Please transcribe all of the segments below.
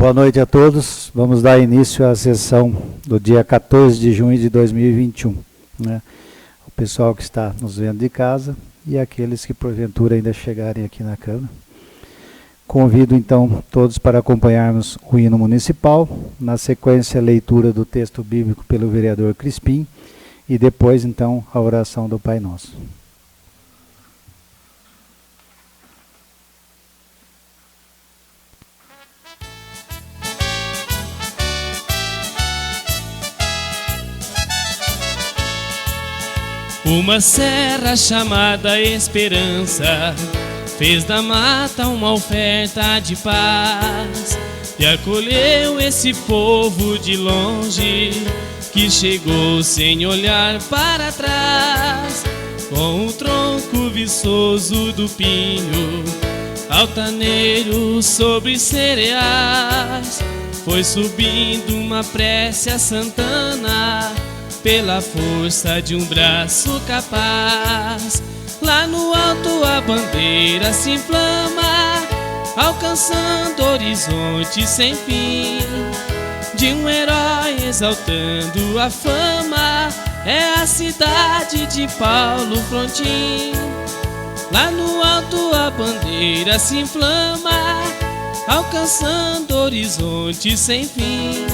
Boa noite a todos. Vamos dar início à sessão do dia 14 de junho de 2021. Né? O pessoal que está nos vendo de casa e aqueles que porventura ainda chegarem aqui na Câmara. Convido então todos para acompanharmos o hino municipal, na sequência a leitura do texto bíblico pelo vereador Crispim e depois então a oração do Pai Nosso. Uma serra chamada Esperança fez da mata uma oferta de paz e acolheu esse povo de longe que chegou sem olhar para trás. Com o tronco viçoso do pinho, altaneiro sobre cereais, foi subindo uma prece a Santana pela força de um braço capaz. Lá no alto a bandeira se inflama, alcançando horizonte sem fim, de um herói exaltando a fama. É a cidade de Paulo Frontin. Lá no alto a bandeira se inflama, alcançando horizonte sem fim,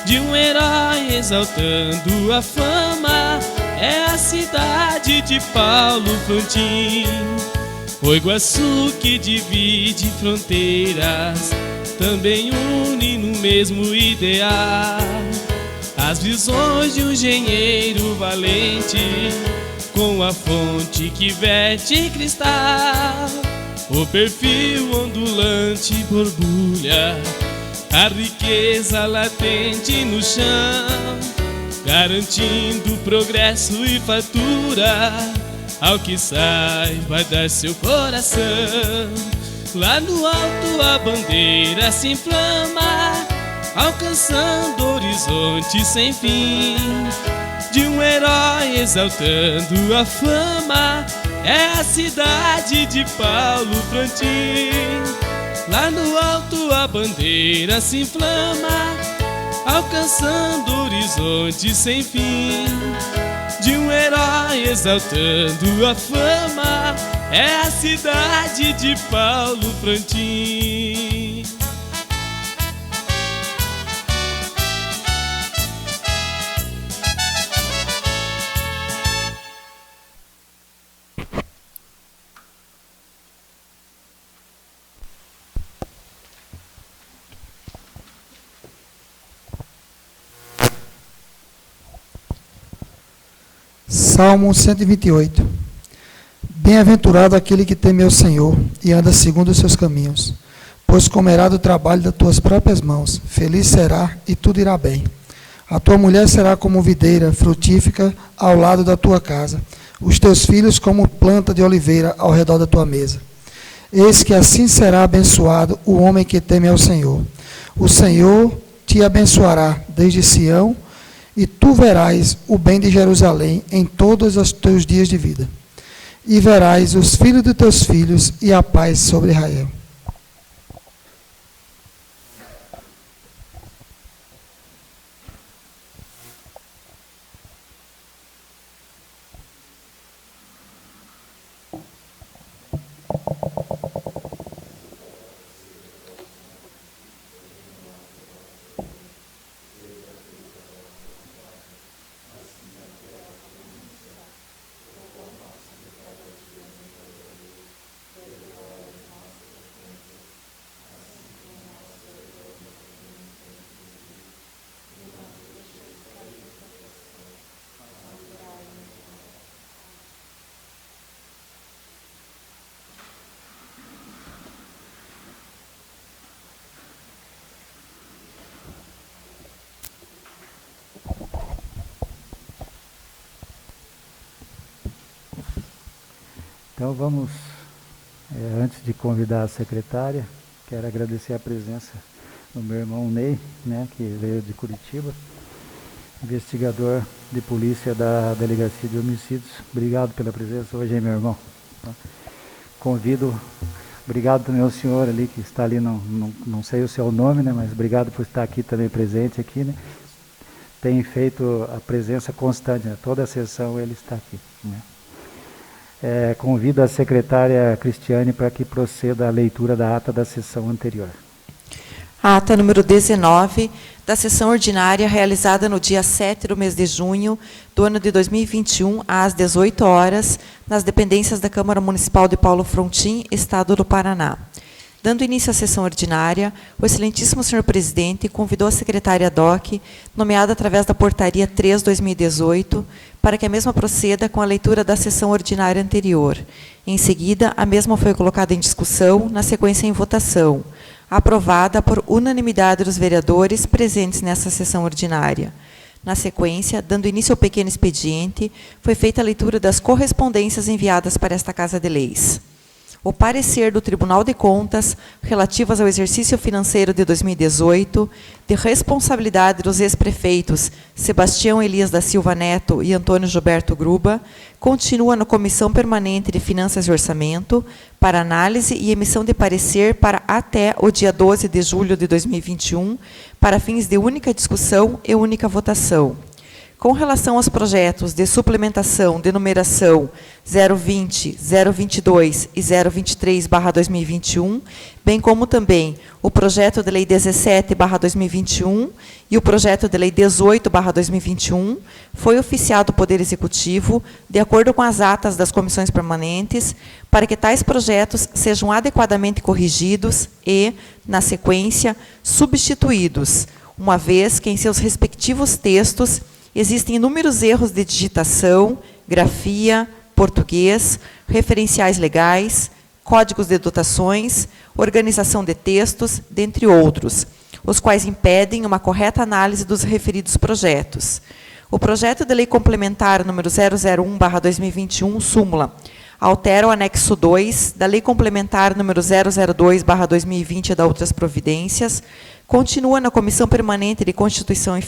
de um herói exaltando a fama. É a cidade de Paulo Frontin. O Iguaçu que divide fronteiras também une no mesmo ideal. As visões de um engenheiro valente, com a fonte que verte cristal. O perfil ondulante borbulha a riqueza latente no chão, garantindo progresso e fartura ao que saiba dar seu coração. Lá no alto a bandeira se inflama, alcançando horizonte sem fim, de um herói exaltando a fama. É a cidade de Paulo Frontin. Lá no alto a bandeira se inflama, alcançando horizonte sem fim, de um herói exaltando a fama. É a cidade de Paulo Frontin. Salmo 128. Bem-aventurado aquele que teme ao Senhor e anda segundo os seus caminhos, pois comerá do trabalho das tuas próprias mãos. Feliz será e tudo irá bem. A tua mulher será como videira frutífica ao lado da tua casa, os teus filhos como planta de oliveira ao redor da tua mesa. Eis que assim será abençoado o homem que teme ao Senhor. O Senhor te abençoará desde Sião, e tu verás o bem de Jerusalém em todos os teus dias de vida. E verás os filhos dos teus filhos e a paz sobre Israel. Então vamos, antes de convidar a secretária, quero agradecer a presença do meu irmão Ney, né, que veio de Curitiba, investigador de polícia da Delegacia de Homicídios. Obrigado pela presença hoje, hein, meu irmão. Convido Obrigado também ao senhor ali que está ali, não sei o seu nome, né, mas obrigado por estar aqui também presente aqui, né. Tem feito a presença constante, né, toda a sessão ele está aqui, né. Convido a secretária Cristiane para que proceda a leitura da ata da sessão anterior. A ata número 19 da sessão ordinária realizada no dia 7 do mês de junho do ano de 2021, às 18 horas, nas dependências da Câmara Municipal de Paulo Frontin, Estado do Paraná. Dando início à sessão ordinária, o excelentíssimo senhor presidente convidou a secretária DOC, nomeada através da portaria 3/2018, para que a mesma proceda com a leitura da sessão ordinária anterior. Em seguida, a mesma foi colocada em discussão, na sequência em votação, aprovada por unanimidade dos vereadores presentes nessa sessão ordinária. Na sequência, dando início ao pequeno expediente, foi feita a leitura das correspondências enviadas para esta Casa de Leis. O parecer do Tribunal de Contas relativas ao exercício financeiro de 2018, de responsabilidade dos ex-prefeitos Sebastião Elias da Silva Neto e Antônio Gilberto Gruba, continua na Comissão Permanente de Finanças e Orçamento para análise e emissão de parecer para até o dia 12 de julho de 2021, para fins de única discussão e única votação. Com relação aos projetos de suplementação de numeração 020, 022 e 023/2021, bem como também o projeto de lei 17/2021 e o projeto de lei 18/2021, foi oficiado o Poder Executivo, de acordo com as atas das comissões permanentes, para que tais projetos sejam adequadamente corrigidos e, na sequência, substituídos, uma vez que em seus respectivos textos existem inúmeros erros de digitação, grafia, português, referenciais legais, códigos de dotações, organização de textos, dentre outros, os quais impedem uma correta análise dos referidos projetos. O projeto de lei complementar número 001/2021, súmula, altera o anexo 2 da lei complementar número 002/2020 e da outras providências, continua na Comissão Permanente de Constituição e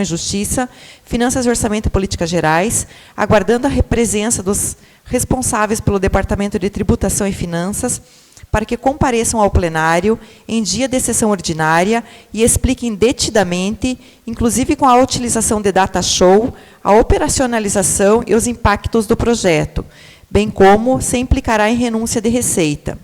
Justiça, Finanças e Orçamento e Políticas Gerais, aguardando a presença dos responsáveis pelo Departamento de Tributação e Finanças, para que compareçam ao plenário em dia de sessão ordinária e expliquem detidamente, inclusive com a utilização de data show, a operacionalização e os impactos do projeto, bem como se implicará em renúncia de receita.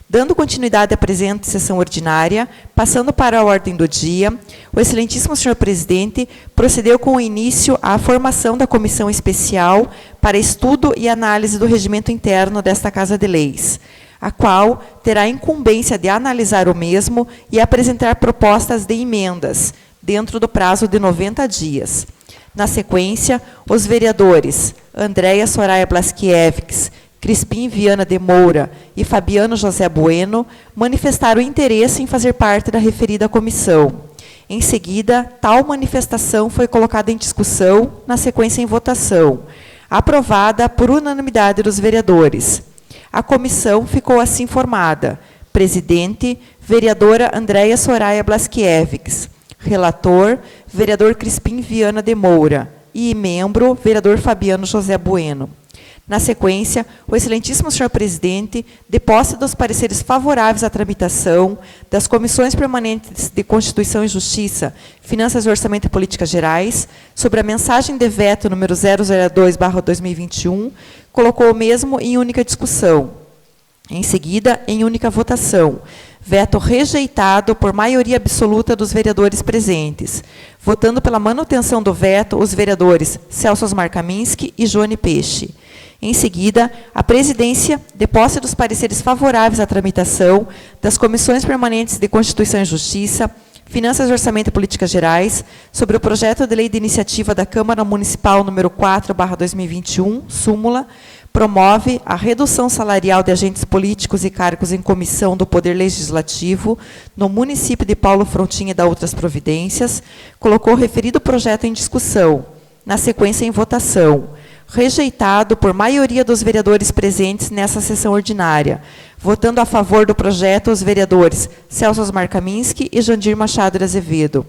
Dando continuidade à presente sessão ordinária, passando para a ordem do dia, o excelentíssimo senhor presidente procedeu com o início à formação da comissão especial para estudo e análise do regimento interno desta Casa de Leis, a qual terá a incumbência de analisar o mesmo e apresentar propostas de emendas, dentro do prazo de 90 dias. Na sequência, os vereadores Andréia Soraya Blaskiewicz, Crispim Viana de Moura e Fabiano José Bueno manifestaram interesse em fazer parte da referida comissão. Em seguida, tal manifestação foi colocada em discussão, na sequência em votação, aprovada por unanimidade dos vereadores. A comissão ficou assim formada: presidente, vereadora Andréia Soraya Blaskiewicz, relator, vereador Crispim Viana de Moura, e membro, vereador Fabiano José Bueno. Na sequência, o excelentíssimo senhor presidente, de posse dos pareceres favoráveis à tramitação das comissões permanentes de Constituição e Justiça, Finanças e Orçamento e Políticas Gerais, sobre a mensagem de veto número 002/2021, colocou o mesmo em única discussão. Em seguida, em única votação, veto rejeitado por maioria absoluta dos vereadores presentes, votando pela manutenção do veto os vereadores Celso Osmar Kaminski e Joane Peixe. Em seguida, a presidência, de posse dos pareceres favoráveis à tramitação das comissões permanentes de Constituição e Justiça, Finanças, Orçamento e Políticas Gerais, sobre o projeto de lei de iniciativa da Câmara Municipal número 4/2021, súmula, promove a redução salarial de agentes políticos e cargos em comissão do Poder Legislativo no município de Paulo Frontin e da outras providências, colocou o referido projeto em discussão, na sequência em votação, rejeitado por maioria dos vereadores presentes nessa sessão ordinária, votando a favor do projeto os vereadores Celso Osmar Kaminski e Jandir Machado de Azevedo.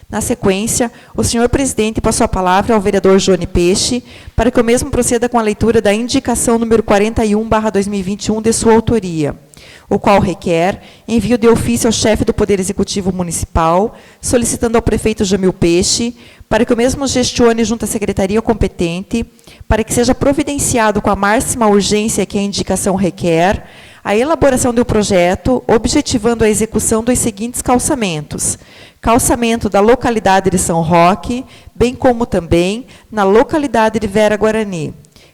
Na sequência, o senhor presidente passou a palavra ao vereador Joane Peixe, para que o mesmo proceda com a leitura da indicação número 41/2021 de sua autoria. o qual requer envio de ofício ao chefe do Poder Executivo Municipal, solicitando ao prefeito Jamil Peixe, para que o mesmo gestione junto à secretaria competente, para que seja providenciado com a máxima urgência que a indicação requer, a elaboração do projeto, objetivando a execução dos seguintes calçamentos: calçamento da localidade de São Roque, bem como também na localidade de Vera Guarani.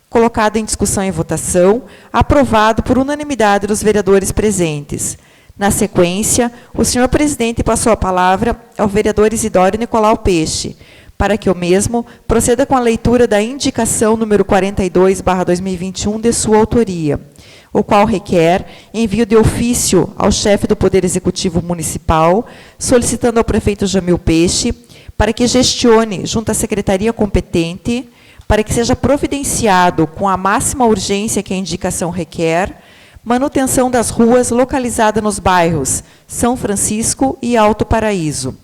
Colocado em discussão e votação, aprovado por unanimidade dos vereadores presentes. Na sequência, o senhor presidente passou a palavra ao vereador Isidório Nicolau Peixe, para que o mesmo proceda com a leitura da indicação número 42/2021 de sua autoria, o qual requer envio de ofício ao chefe do Poder Executivo Municipal, solicitando ao prefeito Jamil Peixe, para que gestione junto à secretaria competente, para que seja providenciado com a máxima urgência que a indicação requer, manutenção das ruas localizadas nos bairros São Francisco e Alto Paraíso.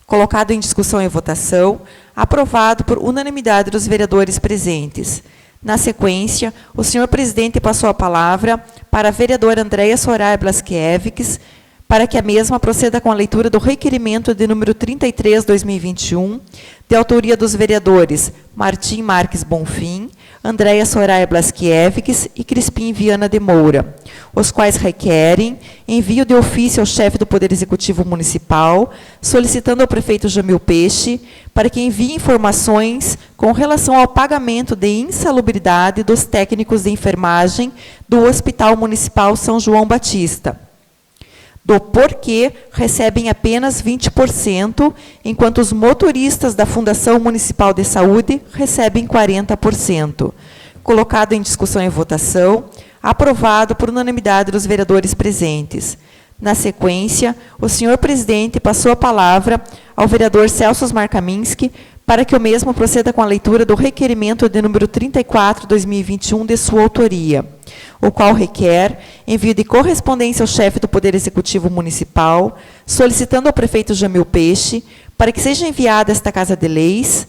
Colocado em discussão e votação, aprovado por unanimidade dos vereadores presentes. Na sequência, o senhor presidente passou a palavra para a vereadora Andréia Soraya Blaskiewicz, para que a mesma proceda com a leitura do requerimento de número 33/2021, de autoria dos vereadores Martim Marques Bonfim, Andréia Soraya Blaskiewicz e Crispim Viana de Moura, os quais requerem envio de ofício ao chefe do Poder Executivo Municipal, solicitando ao prefeito Jamil Peixe para que envie informações com relação ao pagamento de insalubridade dos técnicos de enfermagem do Hospital Municipal São João Batista, do porquê recebem apenas 20%, enquanto os motoristas da Fundação Municipal de Saúde recebem 40%. Colocado em discussão e votação, aprovado por unanimidade dos vereadores presentes. Na sequência, o senhor presidente passou a palavra ao vereador Celso Markaminski, para que o mesmo proceda com a leitura do requerimento de número 34/2021 de sua autoria, o qual requer envio de correspondência ao chefe do Poder Executivo Municipal, solicitando ao prefeito Jamil Peixe, para que seja enviado a esta Casa de Leis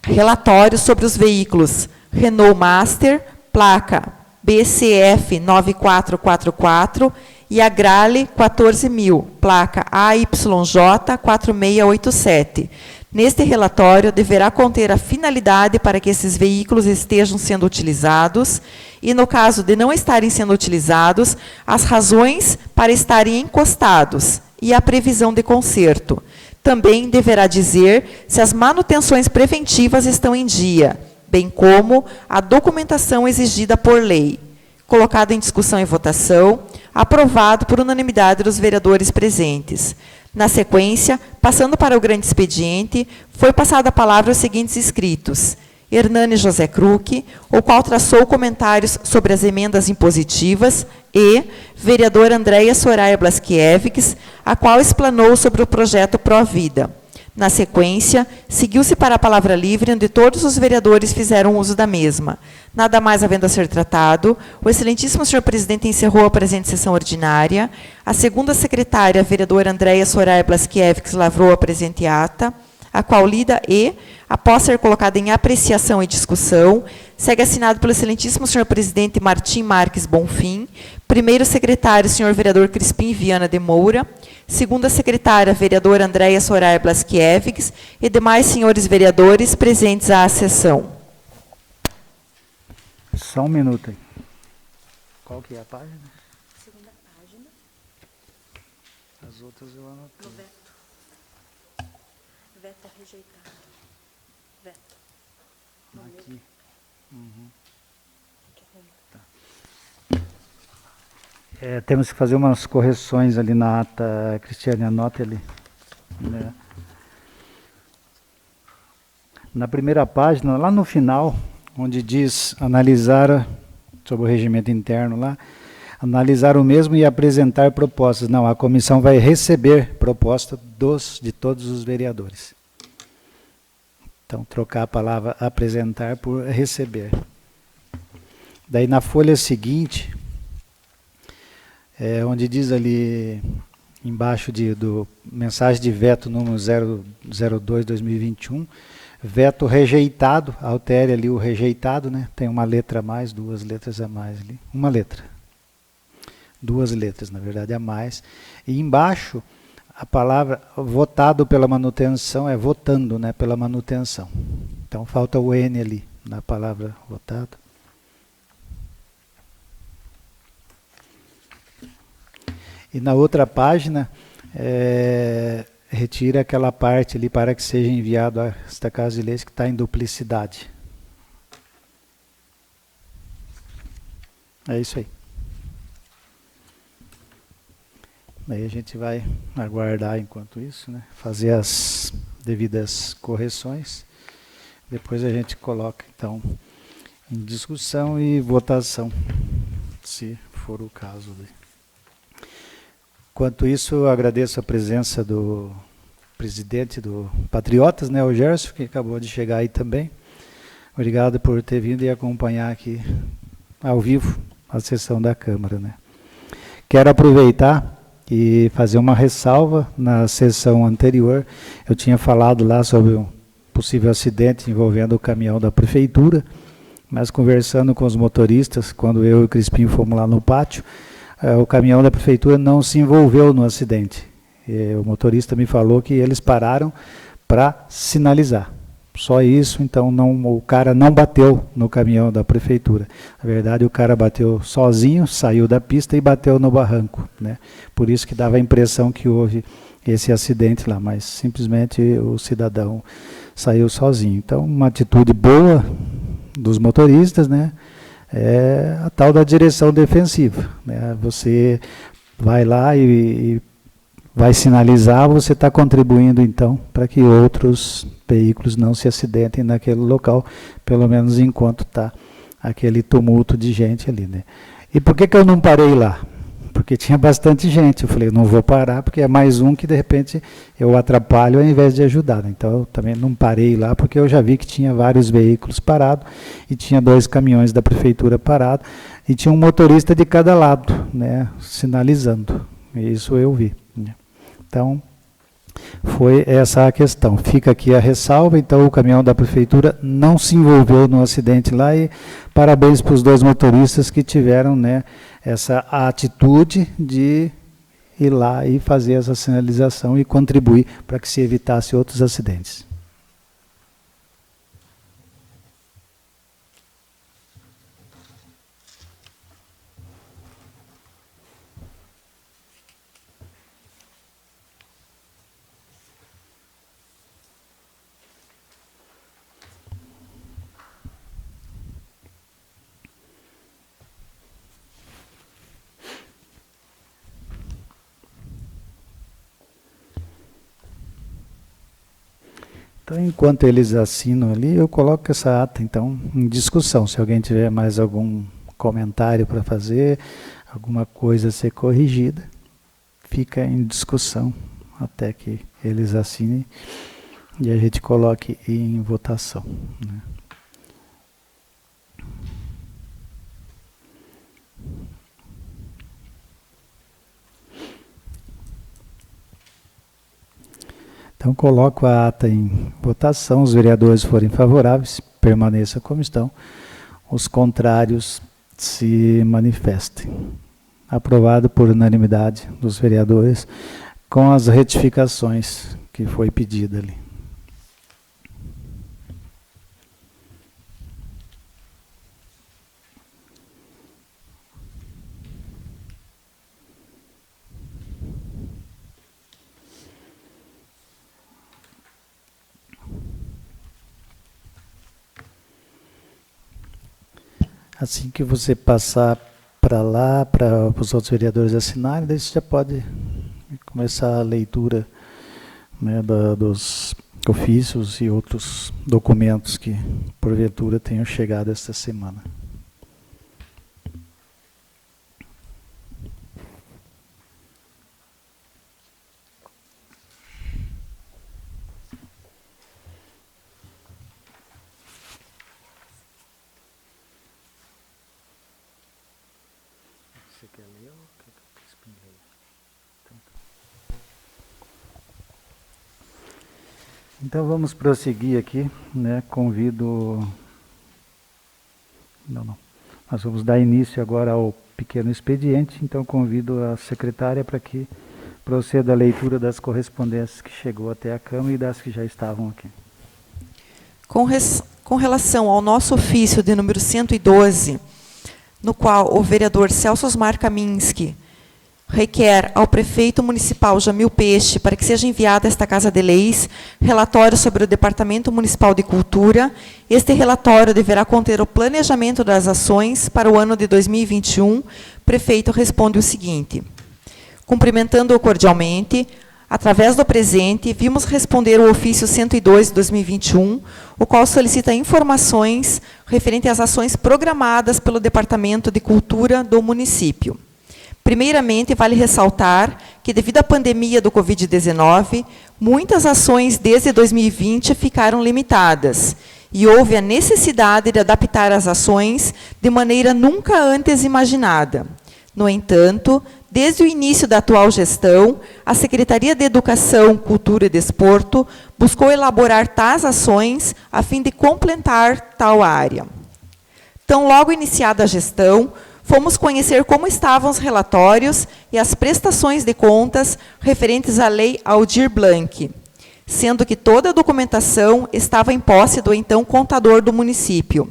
relatório sobre os veículos Renault Master, placa BCF 9444, e a Grale 14.000, placa AYJ 4687. Neste relatório, deverá conter a finalidade para que esses veículos estejam sendo utilizados e, no caso de não estarem sendo utilizados, as razões para estarem encostados e a previsão de conserto. Também deverá dizer se as manutenções preventivas estão em dia, bem como a documentação exigida por lei. Colocado em discussão e votação, aprovado por unanimidade dos vereadores presentes. Na sequência, passando para o grande expediente, foi passada a palavra aos seguintes inscritos: Hernani José Kruck, o qual traçou comentários sobre as emendas impositivas, e vereadora Andréia Soraya Blaskiewicz, a qual explanou sobre o projeto Pró-Vida. Na sequência, seguiu-se para a palavra livre, onde todos os vereadores fizeram uso da mesma. Nada mais havendo a ser tratado, o excelentíssimo senhor presidente encerrou a presente sessão ordinária. A segunda secretária, a vereadora Andréia Soraya Blaskiewicz, lavrou a presente ata, a qual lida e, após ser colocada em apreciação e discussão, segue assinado pelo excelentíssimo senhor presidente Martim Marques Bonfim, primeiro secretário, senhor vereador Crispim Viana de Moura, segunda secretária, vereadora Andréia Soraya Blaskiewicz, e demais senhores vereadores presentes à sessão. Só um minuto aí. Qual que é a página? Segunda página. As outras eu anotei. No veto. Veto é rejeitado. Veto. Aqui. Uhum. Tá. Temos que fazer umas correções ali na ata, Cristiane, anote ali. Né? Na primeira página, lá no final, onde diz analisar, sobre o regimento interno lá, analisar o mesmo e apresentar propostas. Não, a comissão vai receber proposta de todos os vereadores. Então, trocar a palavra apresentar por receber. Daí, na folha seguinte, onde diz ali, embaixo do mensagem de veto número 002/2021, veto rejeitado, altere ali o rejeitado, né? Tem uma letra a mais, duas letras a mais ali. Uma letra. 2 letras, na verdade, a mais. E embaixo, a palavra votado pela manutenção é votando, né, pela manutenção. Então, falta o N ali, na palavra votado. E na outra página, retira aquela parte ali para que seja enviado a esta Casa de Leis que está em duplicidade. É isso aí. Daí a gente vai aguardar enquanto isso, né? Fazer as devidas correções. Depois a gente coloca, então, em discussão e votação, se for o caso. Enquanto isso, eu agradeço a presença do presidente do Patriotas, né, o Gerson, que acabou de chegar aí também. Obrigado por ter vindo e acompanhar aqui ao vivo a sessão da Câmara, né. Quero aproveitar e fazer uma ressalva. Na sessão anterior, eu tinha falado lá sobre um possível acidente envolvendo o caminhão da Prefeitura, mas conversando com os motoristas, quando eu e o Crispim fomos lá no pátio, o caminhão da Prefeitura não se envolveu no acidente. O motorista me falou que eles pararam para sinalizar. Só isso, então o cara não bateu no caminhão da Prefeitura. Na verdade, o cara bateu sozinho, saiu da pista e bateu no barranco, né? Por isso que dava a impressão que houve esse acidente lá, mas simplesmente o cidadão saiu sozinho. Então, uma atitude boa dos motoristas, né? É a tal da direção defensiva, né? Você vai lá e vai sinalizar, você está contribuindo então para que outros veículos não se acidentem naquele local, pelo menos enquanto está aquele tumulto de gente ali, né? E por que eu não parei lá? Porque tinha bastante gente. Eu falei, não vou parar, porque é mais um que de repente eu atrapalho ao invés de ajudar, né? Então eu também não parei lá, porque eu já vi que tinha vários veículos parados, e tinha 2 caminhões da Prefeitura parados, e tinha um motorista de cada lado, né, sinalizando. Isso eu vi, né? Então, foi essa a questão. Fica aqui a ressalva. Então, o caminhão da Prefeitura não se envolveu no acidente lá, e parabéns para os 2 motoristas que tiveram, né, essa atitude de ir lá e fazer essa sinalização e contribuir para que se evitasse outros acidentes. Então, enquanto eles assinam ali, eu coloco essa ata, então, em discussão. Se alguém tiver mais algum comentário para fazer, alguma coisa a ser corrigida, fica em discussão até que eles assinem e a gente coloque em votação, né? Então, coloco a ata em votação. Os vereadores forem favoráveis, permaneça como estão. Os contrários se manifestem. Aprovado por unanimidade dos vereadores, com as retificações que foi pedida ali. Assim que você passar para lá, para os outros vereadores assinarem, daí você já pode começar a leitura, né, dos ofícios e outros documentos que, porventura, tenham chegado esta semana. Você quer ler ou quer que eu Crispim leia? Então vamos prosseguir aqui, né? Convido... Não. Nós vamos dar início agora ao pequeno expediente, então convido a secretária para que proceda a leitura das correspondências que chegou até a Câmara e das que já estavam aqui. Com relação ao nosso ofício de número 112, no qual o vereador Celso Osmar Kaminski requer ao prefeito municipal Jamil Peixe para que seja enviado a esta Casa de Leis relatório sobre o Departamento Municipal de Cultura. Este relatório deverá conter o planejamento das ações para o ano de 2021. O prefeito responde o seguinte: cumprimentando-o cordialmente, através do presente, vimos responder o ofício 102 de 2021, o qual solicita informações referentes às ações programadas pelo Departamento de Cultura do município. Primeiramente, vale ressaltar que, devido à pandemia do Covid-19, muitas ações desde 2020 ficaram limitadas e houve a necessidade de adaptar as ações de maneira nunca antes imaginada. No entanto, desde o início da atual gestão, a Secretaria de Educação, Cultura e Desporto buscou elaborar tais ações a fim de completar tal área. Tão logo iniciada a gestão, fomos conhecer como estavam os relatórios e as prestações de contas referentes à Lei Aldir Blanc, sendo que toda a documentação estava em posse do então contador do município,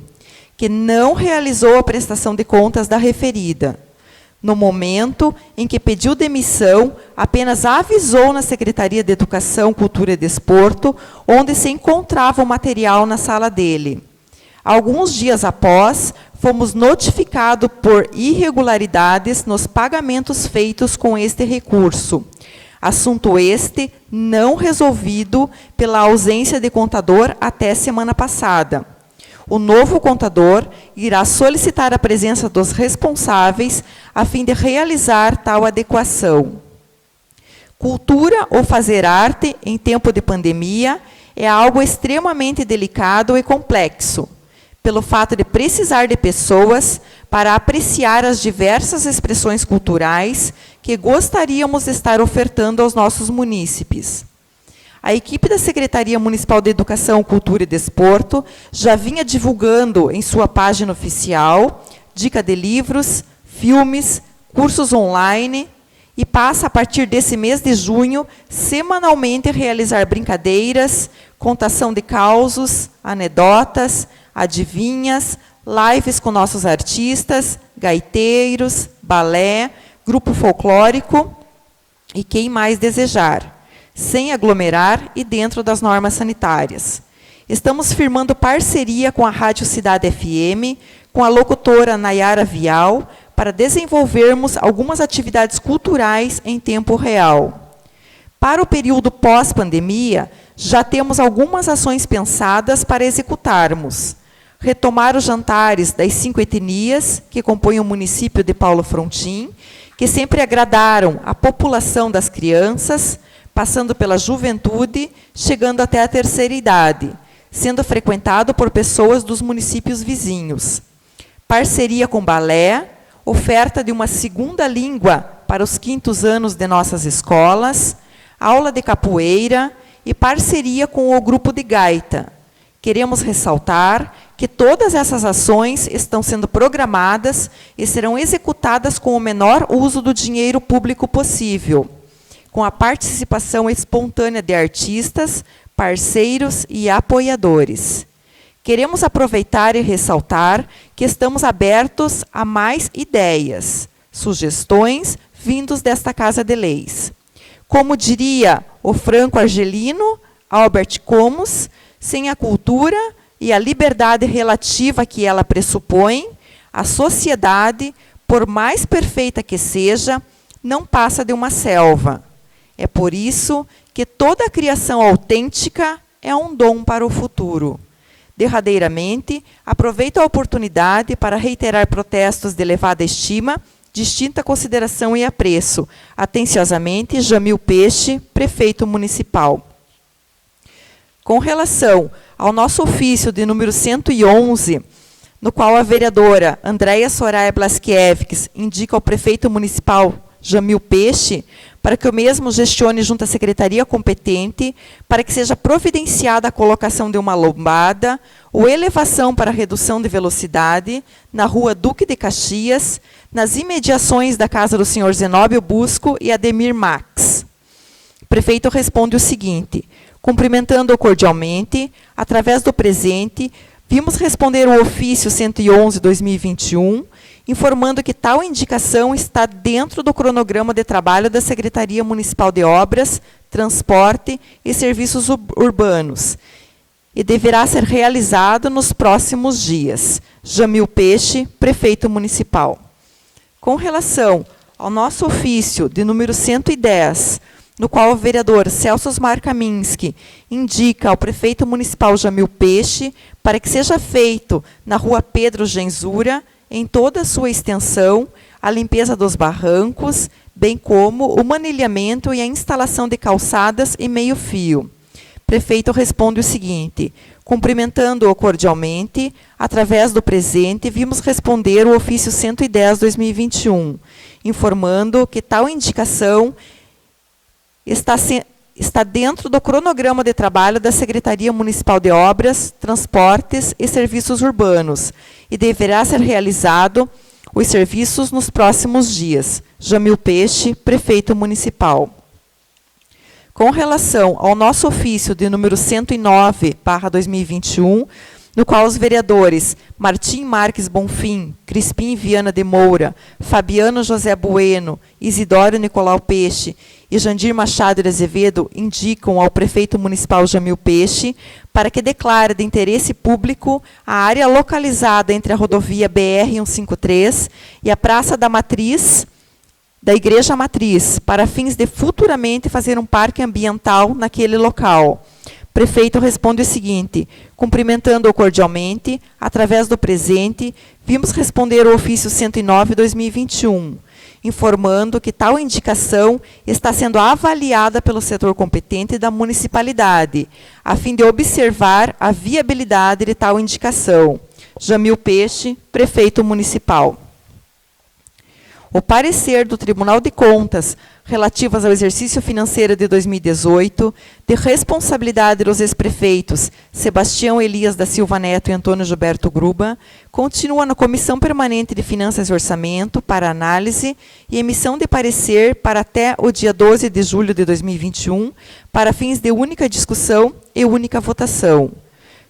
que não realizou a prestação de contas da referida. No momento em que pediu demissão, apenas avisou na Secretaria de Educação, Cultura e Desporto, onde se encontrava o material na sala dele. Alguns dias após, fomos notificados por irregularidades nos pagamentos feitos com este recurso. Assunto este não resolvido pela ausência de contador até semana passada. O novo contador irá solicitar a presença dos responsáveis a fim de realizar tal adequação. Cultura ou fazer arte em tempo de pandemia é algo extremamente delicado e complexo, pelo fato de precisar de pessoas para apreciar as diversas expressões culturais que gostaríamos de estar ofertando aos nossos munícipes. A equipe da Secretaria Municipal de Educação, Cultura e Desporto já vinha divulgando em sua página oficial dica de livros, filmes, cursos online e passa, a partir desse mês de junho, semanalmente a realizar brincadeiras, contação de causos, anedotas, adivinhas, lives com nossos artistas, gaiteiros, balé, grupo folclórico e quem mais desejar, sem aglomerar e dentro das normas sanitárias. Estamos firmando parceria com a Rádio Cidade FM, com a locutora Nayara Vial, para desenvolvermos algumas atividades culturais em tempo real. Para o período pós-pandemia, já temos algumas ações pensadas para executarmos. Retomar os jantares das 5 etnias que compõem o município de Paulo Frontin, que sempre agradaram a população das crianças, passando pela juventude, chegando até a terceira idade, sendo frequentado por pessoas dos municípios vizinhos. Parceria com balé, oferta de uma segunda língua para os 5º anos de nossas escolas, aula de capoeira e parceria com o grupo de gaita. Queremos ressaltar que todas essas ações estão sendo programadas e serão executadas com o menor uso do dinheiro público possível, com a participação espontânea de artistas, parceiros e apoiadores. Queremos aproveitar e ressaltar que estamos abertos a mais ideias, sugestões vindos desta Casa de Leis. Como diria o franco-argelino Albert Camus, sem a cultura e a liberdade relativa que ela pressupõe, a sociedade, por mais perfeita que seja, não passa de uma selva. É por isso que toda a criação autêntica é um dom para o futuro. Derradeiramente, aproveito a oportunidade para reiterar protestos de elevada estima, distinta consideração e apreço. Atenciosamente, Jamil Peixe, prefeito municipal. Com relação ao nosso ofício de número 111, no qual a vereadora Andréia Soraya Blaskiewicz indica ao prefeito municipal Jamil Peixe, para que o mesmo gestione junto à secretaria competente, para que seja providenciada a colocação de uma lombada ou elevação para redução de velocidade na rua Duque de Caxias, nas imediações da casa do senhor Zenóbio Busco e Ademir Max. O prefeito responde o seguinte: cumprimentando-o cordialmente, através do presente, vimos responder o ofício 111/2021, informando que tal indicação está dentro do cronograma de trabalho da Secretaria Municipal de Obras, Transporte e Serviços Urbanos e deverá ser realizado nos próximos dias. Jamil Peixe, prefeito municipal. Com relação ao nosso ofício de número 110, no qual o vereador Celso Osmar Kaminski indica ao prefeito municipal Jamil Peixe para que seja feito na rua Pedro Genzura, em toda a sua extensão, a limpeza dos barrancos, bem como o manilhamento e a instalação de calçadas e meio-fio. O prefeito responde o seguinte: cumprimentando-o cordialmente, através do presente, vimos responder o ofício 110/2021, informando que tal indicação está dentro do cronograma de trabalho da Secretaria Municipal de Obras, Transportes e Serviços Urbanos e deverá ser realizado os serviços nos próximos dias. Jamil Peixe, prefeito municipal. Com relação ao nosso ofício de número 109/2021, no qual os vereadores Martim Marques Bonfim, Crispim Viana de Moura, Fabiano José Bueno, Isidório Nicolau Peixe e Jandir Machado de Azevedo indicam ao prefeito municipal Jamil Peixe para que declare de interesse público a área localizada entre a rodovia BR-153 e a Praça da Matriz, da Igreja Matriz, para fins de futuramente fazer um parque ambiental naquele local. O prefeito responde o seguinte: cumprimentando-o cordialmente, através do presente, vimos responder o ofício 109/2021, informando que tal indicação está sendo avaliada pelo setor competente da municipalidade, a fim de observar a viabilidade de tal indicação. Jamil Peixe, prefeito municipal. O parecer do Tribunal de Contas relativas ao exercício financeiro de 2018, de responsabilidade dos ex-prefeitos Sebastião Elias da Silva Neto e Antônio Gilberto Gruba, continua na Comissão Permanente de Finanças e Orçamento para análise e emissão de parecer para até o dia 12 de julho de 2021, para fins de única discussão e única votação.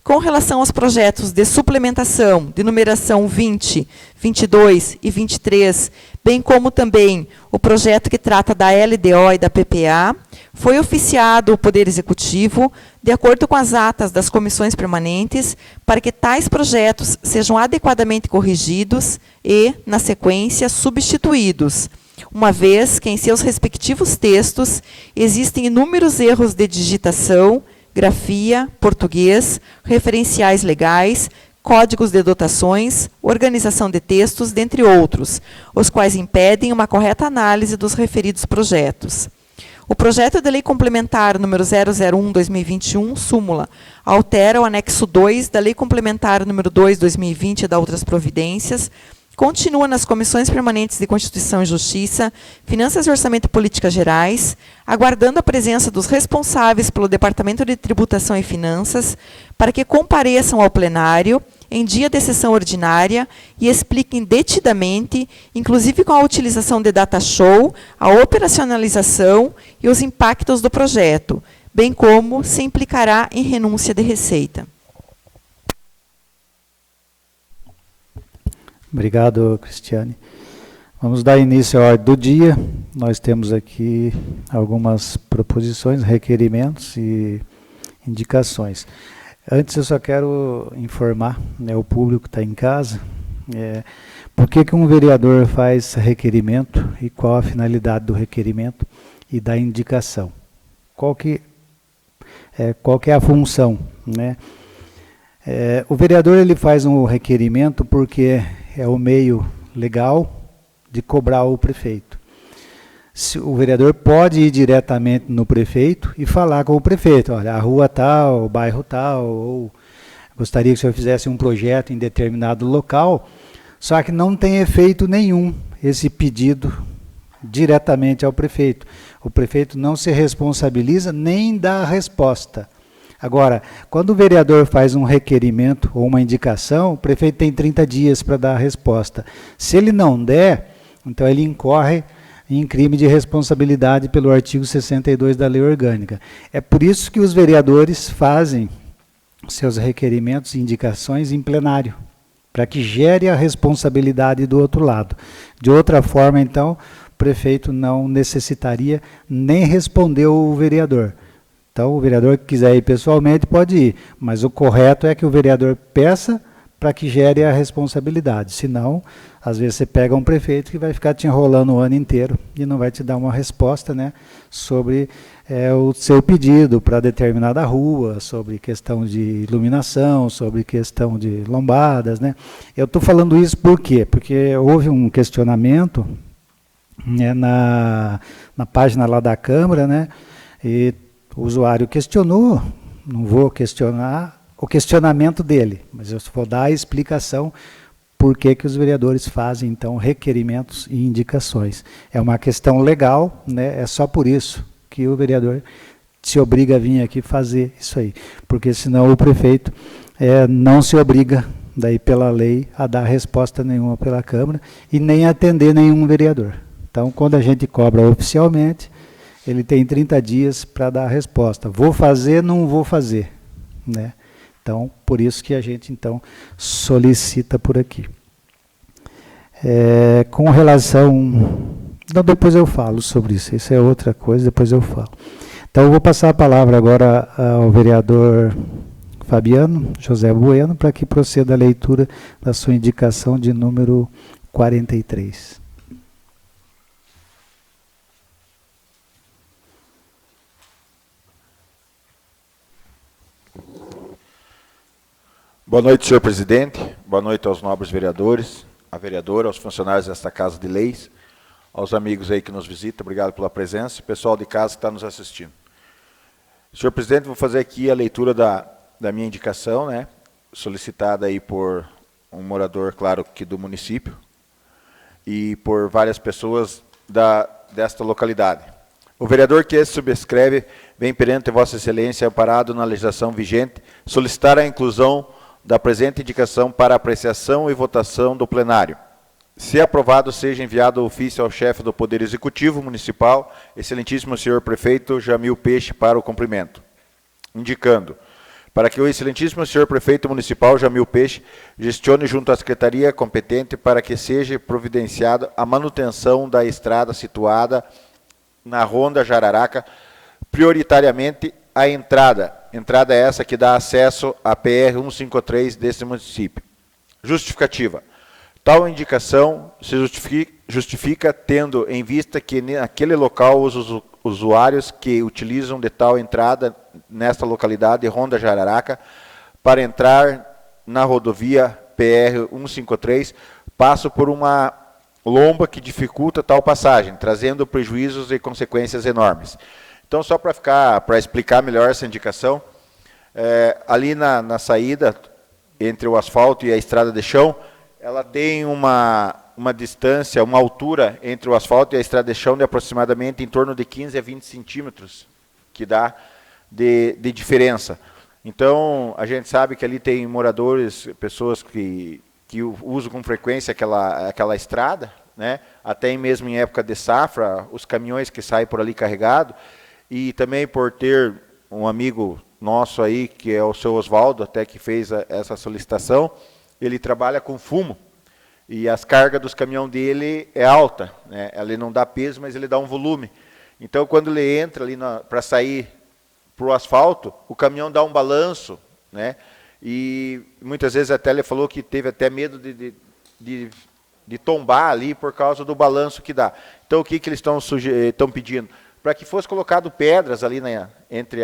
Com relação aos projetos de suplementação de numeração 20, 22 e 23, bem como também o projeto que trata da LDO e da PPA, foi oficiado o Poder Executivo, de acordo com as atas das comissões permanentes, para que tais projetos sejam adequadamente corrigidos e, na sequência, substituídos, uma vez que em seus respectivos textos existem inúmeros erros de digitação, grafia, português, referenciais legais, códigos de dotações, organização de textos, dentre outros, os quais impedem uma correta análise dos referidos projetos. O projeto de lei complementar número 001/2021, súmula, altera o anexo 2 da lei complementar número 2/2020 e da outras providências, continua nas comissões permanentes de Constituição e Justiça, Finanças e Orçamento e Políticas Gerais, aguardando a presença dos responsáveis pelo Departamento de Tributação e Finanças, para que compareçam ao plenário em dia de sessão ordinária e expliquem detidamente, inclusive com a utilização de data show, a operacionalização e os impactos do projeto, bem como se implicará em renúncia de receita. Obrigado, Cristiane. Vamos dar início à ordem do dia. Nós temos aqui algumas proposições, requerimentos e indicações. Antes, eu só quero informar, né, o público que está em casa, por que um vereador faz requerimento e qual a finalidade do requerimento e da indicação. Qual que é a função, né? O vereador ele faz um requerimento porque é o meio legal de cobrar o prefeito. O vereador pode ir diretamente no prefeito e falar com o prefeito, olha, a rua tal, o bairro tal, ou gostaria que o senhor fizesse um projeto em determinado local, só que não tem efeito nenhum esse pedido diretamente ao prefeito. O prefeito não se responsabiliza nem dá a resposta. Agora, quando o vereador faz um requerimento ou uma indicação, o prefeito tem 30 dias para dar a resposta. Se ele não der, então ele incorre em crime de responsabilidade pelo artigo 62 da Lei Orgânica. É por isso que os vereadores fazem seus requerimentos e indicações em plenário, para que gere a responsabilidade do outro lado. De outra forma, então, o prefeito não necessitaria nem responder o vereador. Então, o vereador que quiser ir pessoalmente pode ir, mas o correto é que o vereador peça para que gere a responsabilidade. Senão, às vezes você pega um prefeito que vai ficar te enrolando o ano inteiro e não vai te dar uma resposta, né, sobre o seu pedido para determinada rua, sobre questão de iluminação, sobre questão de lombadas, né. Eu estou falando isso por quê? Porque houve um questionamento, né, na página lá da Câmara, né, e o usuário questionou, não vou questionar o questionamento dele, mas eu vou dar a explicação por que os vereadores fazem, então, requerimentos e indicações. É uma questão legal, né? É só por isso que o vereador se obriga a vir aqui fazer isso aí, porque senão o prefeito não se obriga, daí pela lei, a dar resposta nenhuma pela Câmara e nem atender nenhum vereador. Então, quando a gente cobra oficialmente, ele tem 30 dias para dar a resposta. Vou fazer, não vou fazer, né? Então, por isso que a gente, então, solicita por aqui. Com relação... Não, depois eu falo sobre isso. Isso é outra coisa, depois eu falo. Então, eu vou passar a palavra agora ao vereador Fabiano José Bueno, para que proceda a leitura da sua indicação de número 43. Boa noite, senhor presidente. Boa noite aos nobres vereadores, à vereadora, aos funcionários desta Casa de Leis, aos amigos aí que nos visitam, obrigado pela presença, e pessoal de casa que está nos assistindo. Senhor presidente, vou fazer aqui a leitura da minha indicação, né, solicitada aí por um morador, claro, aqui do município, e por várias pessoas desta localidade. O vereador que esse subscreve vem perante Vossa Excelência, amparado na legislação vigente, solicitar a inclusão da presente indicação para apreciação e votação do plenário. Se aprovado, seja enviado o ofício ao chefe do Poder Executivo Municipal, excelentíssimo senhor prefeito Jamil Peixe, para o cumprimento. Indicando, para que o excelentíssimo senhor prefeito municipal Jamil Peixe gestione junto à secretaria competente para que seja providenciada a manutenção da estrada situada na Ronda Jararaca, prioritariamente a entrada essa que dá acesso à PR 153 desse município. Justificativa. Tal indicação se justifica tendo em vista que naquele local os usuários que utilizam de tal entrada nesta localidade, Ronda Jararaca, para entrar na rodovia PR 153, passam por uma lomba que dificulta tal passagem, trazendo prejuízos e consequências enormes. Então, só para explicar melhor essa indicação, ali na saída entre o asfalto e a estrada de chão, ela tem uma distância, uma altura entre o asfalto e a estrada de chão de aproximadamente em torno de 15 a 20 centímetros, que dá de diferença. Então, a gente sabe que ali tem moradores, pessoas que usam com frequência aquela estrada, né? Até mesmo em época de safra, os caminhões que saem por ali carregados, e também por ter um amigo nosso aí, que é o seu Oswaldo, até que fez essa solicitação, ele trabalha com fumo, e as cargas dos caminhões dele é alta, né? Ele não dá peso, mas ele dá um volume. Então, quando ele entra ali para sair para o asfalto, o caminhão dá um balanço, né? E muitas vezes até ele falou que teve até medo de tombar ali por causa do balanço que dá. Então, o que eles estão pedindo? Para que fosse colocado pedras ali entre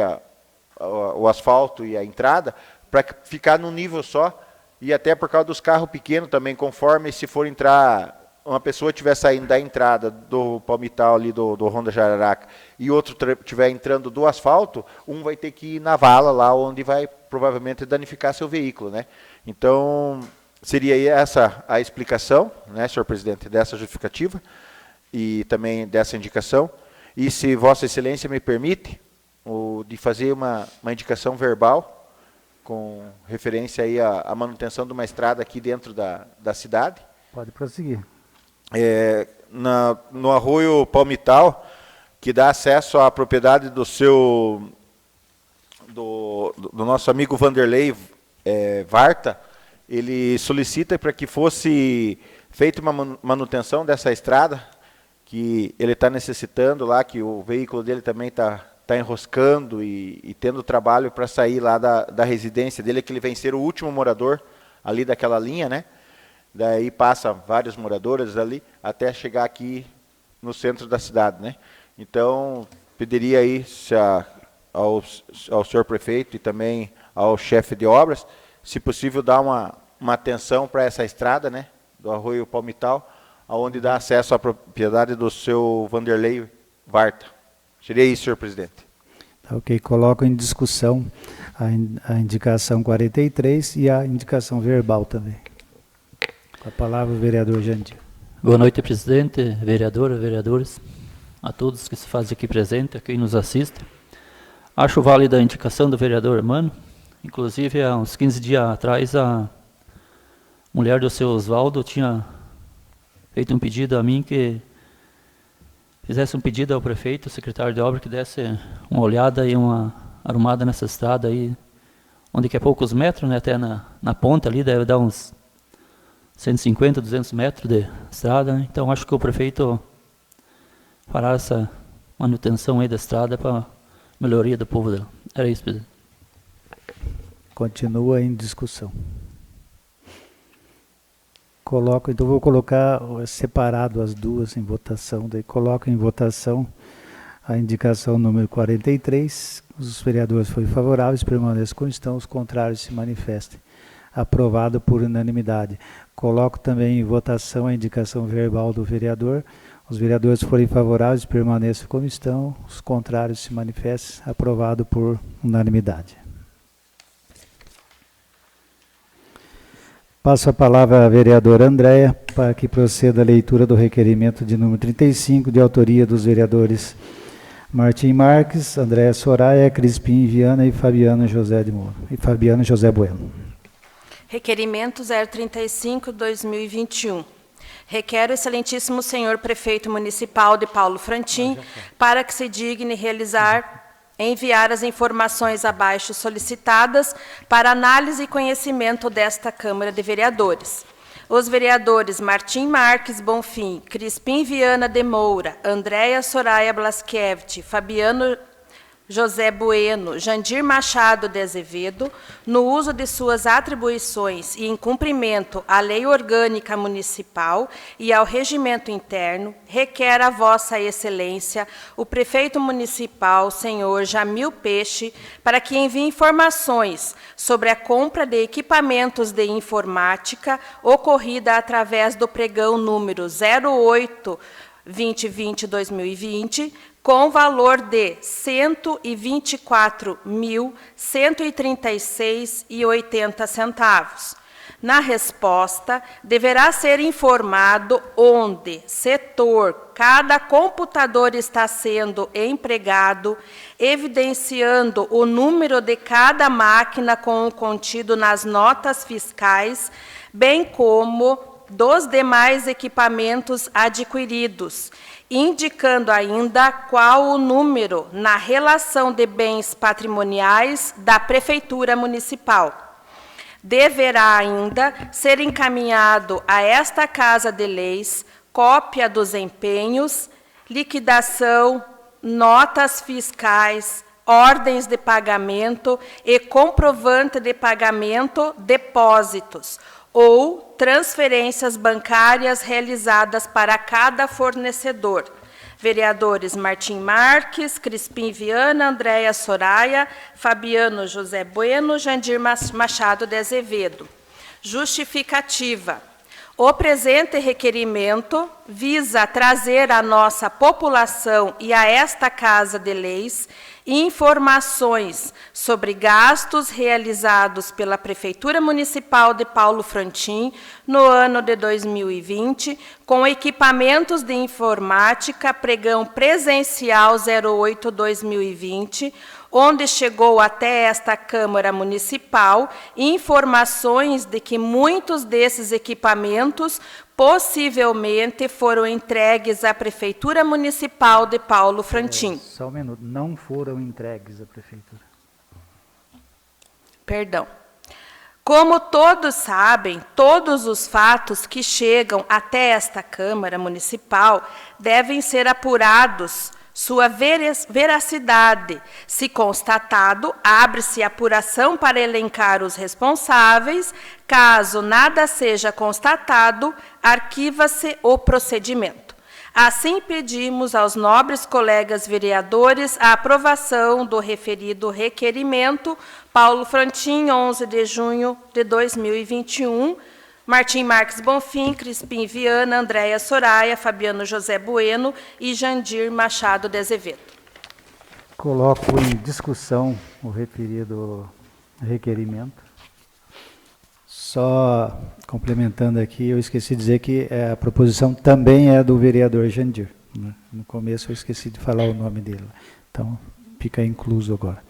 o asfalto e a entrada, para ficar num nível só, e até por causa dos carros pequenos também, conforme se for entrar, uma pessoa estiver saindo da entrada do Palmital ali do Ronda Jararaca, e outro estiver entrando do asfalto, um vai ter que ir na vala lá, onde vai provavelmente danificar seu veículo, né? Então, seria essa a explicação, né, senhor presidente, dessa justificativa. e também dessa indicação. E se Vossa Excelência me permite, de fazer uma indicação verbal com referência aí à manutenção de uma estrada aqui dentro da cidade. Pode prosseguir. No arroio Palmital, que dá acesso à propriedade do nosso amigo Vanderlei Varta, ele solicita para que fosse feita uma manutenção dessa estrada, que ele está necessitando lá, que o veículo dele também está enroscando e tendo trabalho para sair lá da residência dele, que ele vem ser o último morador ali daquela linha, né? Daí passa vários moradores ali, até chegar aqui no centro da cidade, né? Então, pediria aí ao senhor prefeito e também ao chefe de obras, se possível, dar uma atenção para essa estrada, né? Do arroio Palmital, onde dá acesso à propriedade do seu Vanderlei Varta. Seria isso, senhor presidente. Tá, ok, coloco em discussão a indicação 43 e a indicação verbal também. Com a palavra o vereador Jandir. Boa noite, presidente, vereadora, vereadores, a todos que se fazem aqui presente, a quem nos assiste. Acho válida a indicação do vereador Mano. Inclusive, há uns 15 dias atrás, a mulher do seu Oswaldo tinha feito um pedido a mim que fizesse um pedido ao prefeito, secretário de obra, que desse uma olhada e uma arrumada nessa estrada aí, onde que é poucos metros, né, até na ponta ali, deve dar uns 150, 200 metros de estrada, né? Então acho que o prefeito fará essa manutenção aí da estrada para melhoria do povo dela. Era isso, presidente. Continua em discussão. Então vou colocar separado as duas em votação. Daí coloco em votação a indicação número 43. Os vereadores foram favoráveis, permaneçam como estão, os contrários se manifestem. Aprovado por unanimidade. Coloco também em votação a indicação verbal do vereador. Os vereadores forem favoráveis, permaneçam como estão, os contrários se manifestem. Aprovado por unanimidade. Passo a palavra à vereadora Andréia para que proceda a leitura do requerimento de número 35, de autoria dos vereadores Martim Marques, Andréia Soraya, Crispim Viana e Fabiano José Bueno. Requerimento 035/2021. Requer o excelentíssimo senhor prefeito municipal de Paulo Frantim para que se digne enviar as informações abaixo solicitadas para análise e conhecimento desta Câmara de Vereadores. Os vereadores Martim Marques Bonfim, Crispim Viana de Moura, Andréia Soraya Blaskevich, Fabiano José Bueno, Jandir Machado de Azevedo, no uso de suas atribuições e em cumprimento à Lei Orgânica Municipal e ao Regimento Interno, requer a Vossa Excelência, o Prefeito Municipal, senhor Jamil Peixe, para que envie informações sobre a compra de equipamentos de informática ocorrida através do pregão número 08-2020-2020, com valor de R$ 124.136,80. Na resposta, deverá ser informado onde, setor, cada computador está sendo empregado, evidenciando o número de cada máquina com o contido nas notas fiscais, bem como dos demais equipamentos adquiridos, indicando ainda qual o número na relação de bens patrimoniais da Prefeitura Municipal. Deverá ainda ser encaminhado a esta Casa de Leis cópia dos empenhos, liquidação, notas fiscais, ordens de pagamento e comprovante de pagamento, depósitos ou transferências bancárias realizadas para cada fornecedor. Vereadores Martim Marques, Crispim Viana, Andréia Soraya, Fabiano José Bueno, Jandir Machado de Azevedo. Justificativa. O presente requerimento visa trazer à nossa população e a esta Casa de Leis informações sobre gastos realizados pela Prefeitura Municipal de Paulo Frontin no ano de 2020, com equipamentos de informática, pregão presencial 08-2020, onde chegou até esta Câmara Municipal informações de que muitos desses equipamentos possivelmente foram entregues à Prefeitura Municipal de Paulo Frontin. Só um minuto, não foram entregues à Prefeitura. Perdão. Como todos sabem, todos os fatos que chegam até esta Câmara Municipal devem ser apurados. Sua veracidade, se constatado, abre-se apuração para elencar os responsáveis. Caso nada seja constatado, arquiva-se o procedimento. Assim, pedimos aos nobres colegas vereadores a aprovação do referido requerimento. Paulo Frontin, 11 de junho de 2021. Martim Marques Bonfim, Crispim Viana, Andréia Soraya, Fabiano José Bueno e Jandir Machado de Azevedo. Coloco em discussão o referido requerimento. Só complementando aqui, eu esqueci de dizer que a proposição também é do vereador Jandir, né? No começo eu esqueci de falar o nome dele. Então, fica incluso agora.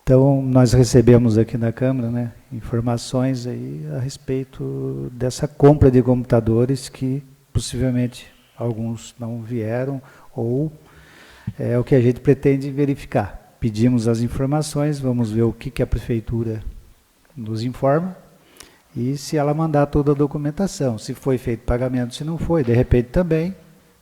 Então, nós recebemos aqui na Câmara, né, informações aí a respeito dessa compra de computadores que possivelmente alguns não vieram ou é o que a gente pretende verificar. Pedimos as informações, vamos ver o que a Prefeitura nos informa e se ela mandar toda a documentação, se foi feito pagamento, se não foi, de repente também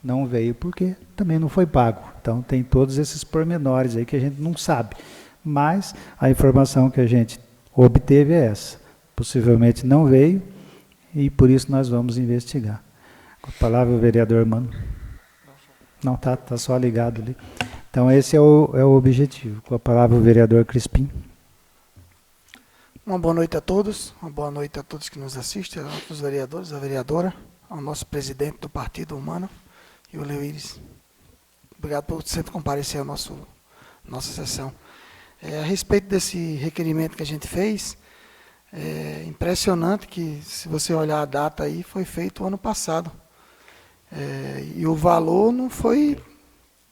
não veio porque também não foi pago. Então, tem todos esses pormenores aí que a gente não sabe. Mas a informação que a gente obteve é essa. Possivelmente não veio e por isso nós vamos investigar. Com a palavra o vereador Mano. Não, tá só ligado ali. Então esse é o objetivo. Com a palavra o vereador Crispim. Uma boa noite a todos, uma boa noite a todos que nos assistem, aos vereadores, a vereadora, ao nosso presidente do Partido Humano e o Leuíris. Obrigado por sempre comparecer à nossa sessão. A respeito desse requerimento que a gente fez, é impressionante que, se você olhar a data aí, foi feito ano passado. E o valor não foi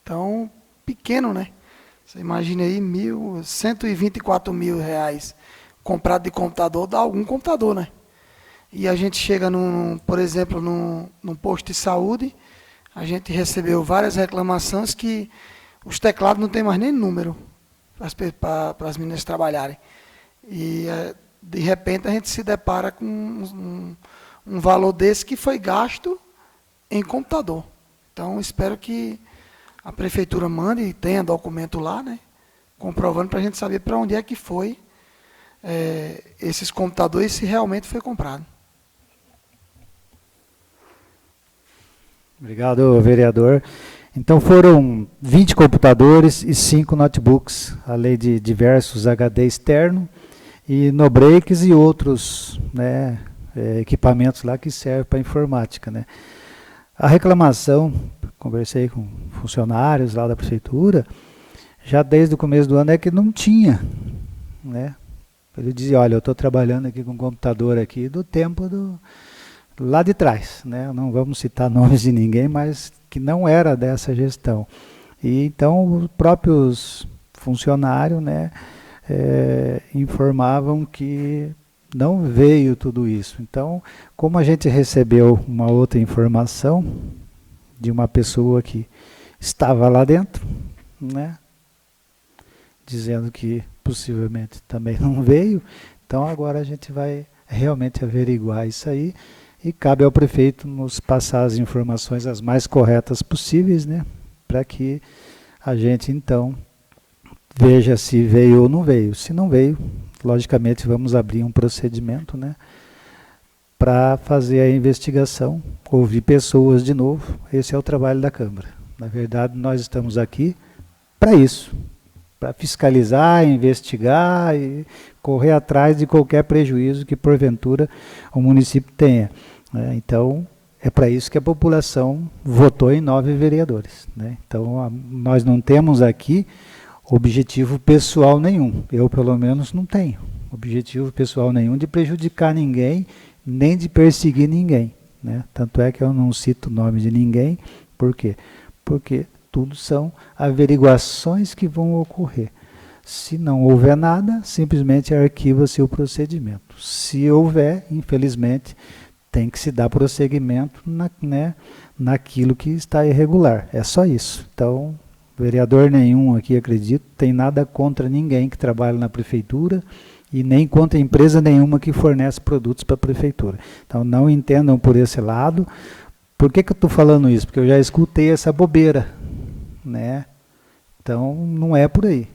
tão pequeno, né? Você imagina aí, 124 mil reais comprado de computador, dá algum computador, né? E a gente chega, por exemplo, num posto de saúde, a gente recebeu várias reclamações que os teclados não tem mais nem número para as meninas trabalharem. E, de repente, a gente se depara com um valor desse que foi gasto em computador. Então, espero que a Prefeitura mande e tenha documento lá, né, comprovando para a gente saber para onde é que foi esses computadores, se realmente foi comprado. Obrigado, vereador. Então foram 20 computadores e 5 notebooks, além de diversos HD externo e notebooks e outros, né, equipamentos lá que servem para informática, né. A reclamação, conversei com funcionários lá da Prefeitura, já desde o começo do ano é que não tinha, né. Ele dizia, olha, eu estou trabalhando aqui com um computador aqui do tempo lá de trás, né? Não vamos citar nomes de ninguém, mas que não era dessa gestão. E então os próprios funcionários, né, informavam que não veio tudo isso. Então, como a gente recebeu uma outra informação de uma pessoa que estava lá dentro, né, dizendo que possivelmente também não veio, então agora a gente vai realmente averiguar isso aí e cabe ao prefeito nos passar as informações as mais corretas possíveis, né, para que a gente então veja se veio ou não veio. Se não veio, logicamente vamos abrir um procedimento, né, para fazer a investigação, ouvir pessoas de novo. Esse é o trabalho da Câmara. Na verdade, nós estamos aqui para isso, para fiscalizar, investigar e correr atrás de qualquer prejuízo que porventura o município tenha, né? Então, é para isso que a população votou em 9 vereadores, né? Então, nós não temos aqui objetivo pessoal nenhum. Eu, pelo menos, não tenho objetivo pessoal nenhum de prejudicar ninguém, nem de perseguir ninguém, né? Tanto é que eu não cito o nome de ninguém. Por quê? Porque tudo são averiguações que vão ocorrer. Se não houver nada, simplesmente arquiva-se o procedimento. Se houver, infelizmente, tem que se dar prosseguimento naquilo que está irregular. É só isso. Então, vereador nenhum aqui, acredito, tem nada contra ninguém que trabalha na prefeitura e nem contra empresa nenhuma que fornece produtos para a prefeitura. Então, não entendam por esse lado. Por que eu estou falando isso? Porque eu já escutei essa bobeira, né? Então, não é por aí.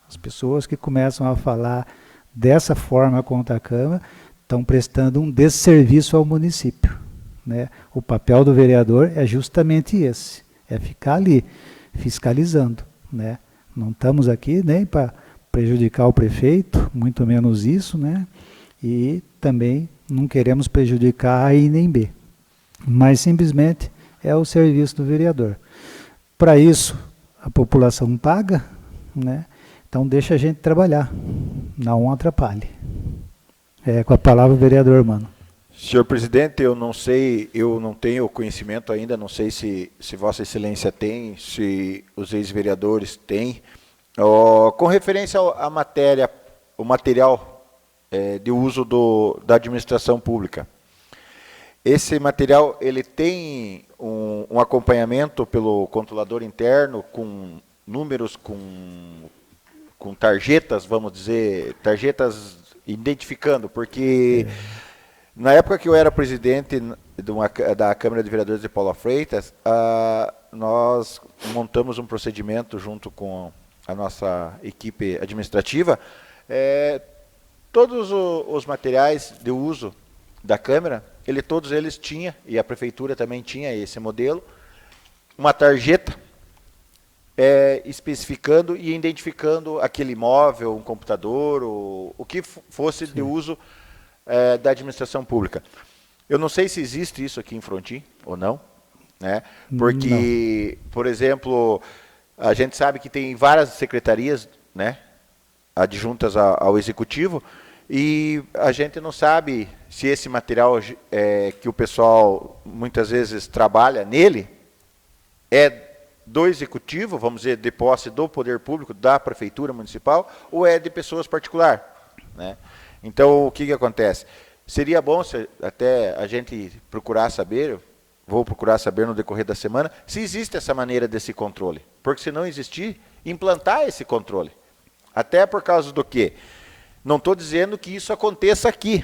As pessoas que começam a falar dessa forma contra a Câmara estão prestando um desserviço ao município, né? O papel do vereador é justamente esse, é ficar ali, fiscalizando, né? Não estamos aqui nem para prejudicar o prefeito, muito menos isso, né? E também não queremos prejudicar a I nem B, mas simplesmente é o serviço do vereador. Para isso, a população paga, né? Então deixa a gente trabalhar, não atrapalhe. É com a palavra o vereador, mano. Senhor presidente, eu não sei, eu não tenho conhecimento ainda, não sei se Vossa Excelência tem, se os ex-vereadores têm. Com referência à matéria, o material de uso da administração pública. Esse material ele tem um acompanhamento pelo controlador interno, com números, com tarjetas, vamos dizer, tarjetas identificando, porque na época que eu era presidente da Câmara de Vereadores de Paula Freitas, nós montamos um procedimento junto com a nossa equipe administrativa, todos os materiais de uso da Câmara, todos eles tinham, e a Prefeitura também tinha esse modelo, uma tarjeta especificando e identificando aquele imóvel, um computador, o que fosse de uso da administração pública. Eu não sei se existe isso aqui em Frontin ou não, né? Porque, não. Por exemplo, a gente sabe que tem várias secretarias, né, adjuntas ao Executivo, e a gente não sabe se esse material que o pessoal muitas vezes trabalha nele é do Executivo, vamos dizer, de posse do Poder Público, da Prefeitura Municipal, ou é de pessoas particulares, né? Então, o que acontece? Seria bom se até a gente procurar saber, vou procurar saber no decorrer da semana, se existe essa maneira desse controle. Porque se não existir, implantar esse controle. Até por causa do quê? Não estou dizendo que isso aconteça aqui,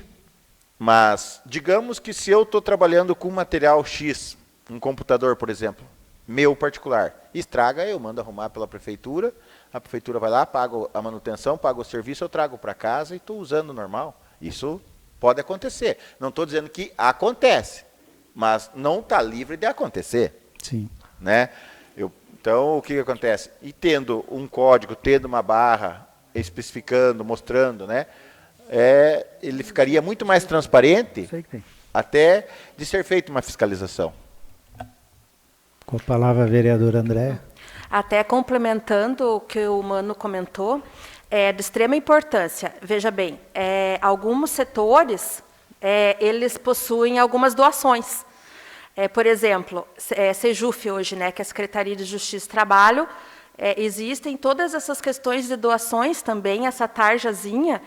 mas digamos que se eu estou trabalhando com material X, um computador, por exemplo, meu particular, estraga, eu mando arrumar pela prefeitura, a prefeitura vai lá, paga a manutenção, paga o serviço, eu trago para casa e estou usando normal. Isso pode acontecer. Não estou dizendo que acontece, mas não está livre de acontecer. Sim. Né? Então, o que acontece? E tendo um código, tendo uma barra, especificando, mostrando, né? Ele ficaria muito mais transparente, até de ser feita uma fiscalização. Com a palavra, vereador André. Até complementando o que o Mano comentou, é de extrema importância. Veja bem, alguns setores, eles possuem algumas doações. Por exemplo, Sejuf hoje, né, que é a Secretaria de Justiça e Trabalho, existem todas essas questões de doações também, essa tarjazinha,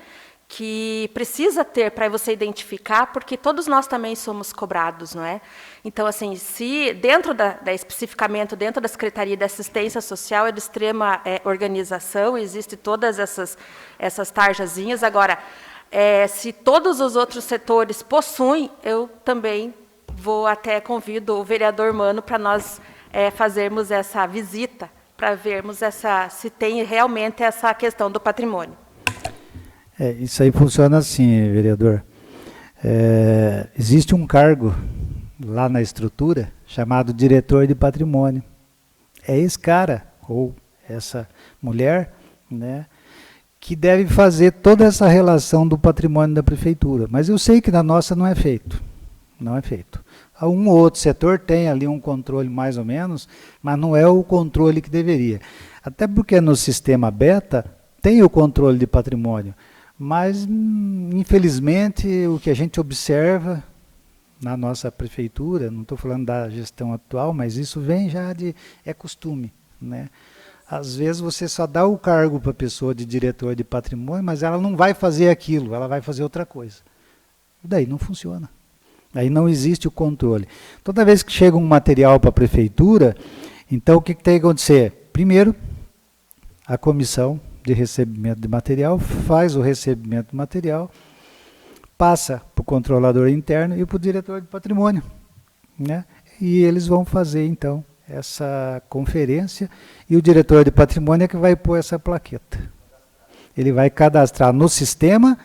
que precisa ter para você identificar, porque todos nós também somos cobrados, não é? Então, assim, se dentro especificamente dentro da Secretaria de Assistência Social é de extrema organização, existe todas essas tarjazinhas. Agora, se todos os outros setores possuem, eu também convido o vereador Mano para nós fazermos essa visita, para vermos se tem realmente essa questão do patrimônio. Isso aí funciona assim, vereador. Existe um cargo lá na estrutura chamado diretor de patrimônio. É esse cara, ou essa mulher, né, que deve fazer toda essa relação do patrimônio da prefeitura. Mas eu sei que na nossa não é feito. Não é feito. Um ou outro setor tem ali um controle mais ou menos, mas não é o controle que deveria. Até porque no sistema beta tem o controle de patrimônio, mas infelizmente o que a gente observa na nossa prefeitura, não estou falando da gestão atual, mas isso vem já é costume, né? Às vezes você só dá o cargo para a pessoa de diretor de patrimônio, mas ela não vai fazer aquilo, ela vai fazer outra coisa. Daí não funciona. Aí não existe o controle. Toda vez que chega um material para a prefeitura, então o que tem que acontecer? Primeiro, a comissão de recebimento de material faz o recebimento do material, passa para o controlador interno e para o diretor de patrimônio, né? E eles vão fazer, então, essa conferência, e o diretor de patrimônio é que vai pôr essa plaqueta. Ele vai cadastrar no sistema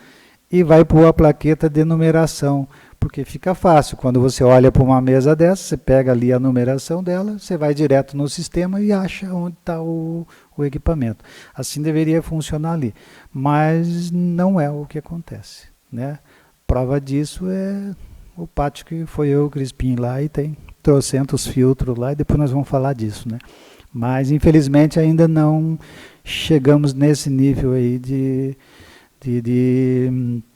e vai pôr a plaqueta de numeração, porque fica fácil. Quando você olha para uma mesa dessa, você pega ali a numeração dela, você vai direto no sistema e acha onde está o equipamento. Assim deveria funcionar ali, mas não é o que acontece, né? Prova disso é o pátio que foi eu, o Crispim, lá, e tem trocentos filtros lá, e depois nós vamos falar disso, né? Mas infelizmente ainda não chegamos nesse nível aí de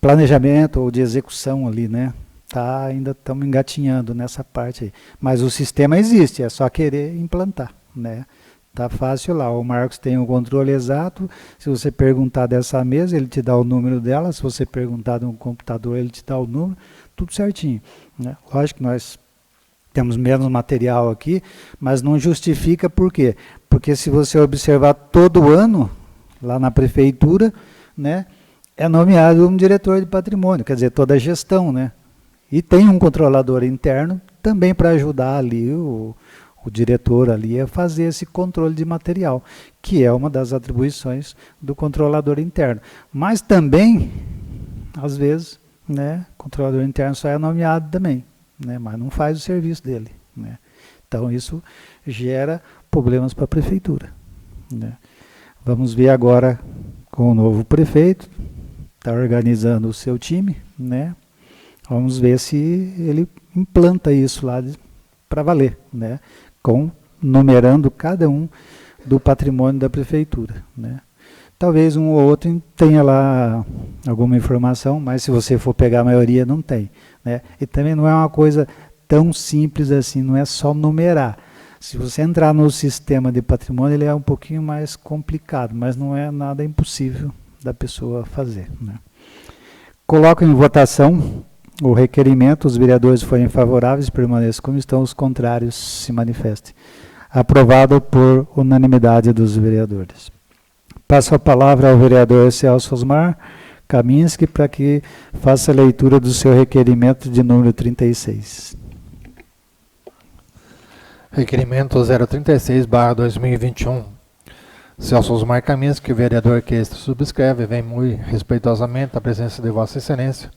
planejamento ou de execução ali, né? Ainda estamos engatinhando nessa parte aí. Mas o sistema existe, é só querer implantar, né? Tá fácil lá, o Marcos tem o controle exato. Se você perguntar dessa mesa, ele te dá o número dela. Se você perguntar de um computador, ele te dá o número, tudo certinho, né? Lógico que nós temos menos material aqui, mas não justifica por quê? Porque se você observar todo ano, lá na prefeitura, né, é nomeado um diretor de patrimônio, quer dizer, toda a gestão, né? E tem um controlador interno também para ajudar ali o diretor ali a fazer esse controle de material, que é uma das atribuições do controlador interno. Mas também, às vezes, né, o controlador interno só é nomeado também, né, mas não faz o serviço dele, né? Então isso gera problemas para a prefeitura, né? Vamos ver agora com o novo prefeito, está organizando o seu time, né? Vamos ver se ele implanta isso lá para valer, né? Numerando cada um do patrimônio da prefeitura, né? Talvez um ou outro tenha lá alguma informação, mas se você for pegar a maioria, não tem, né? E também não é uma coisa tão simples assim, não é só numerar. Se você entrar no sistema de patrimônio, ele é um pouquinho mais complicado, mas não é nada impossível da pessoa fazer, né? Coloco em votação o requerimento. Os vereadores forem favoráveis, permaneçam como estão, os contrários se manifestem. Aprovado por unanimidade dos vereadores. Passo a palavra ao vereador Celso Osmar Kaminski para que faça a leitura do seu requerimento de número 36. Requerimento 036/2021. Celso Osmar Kaminski, vereador que este subscreve, vem muito respeitosamente à presença de Vossa Excelência,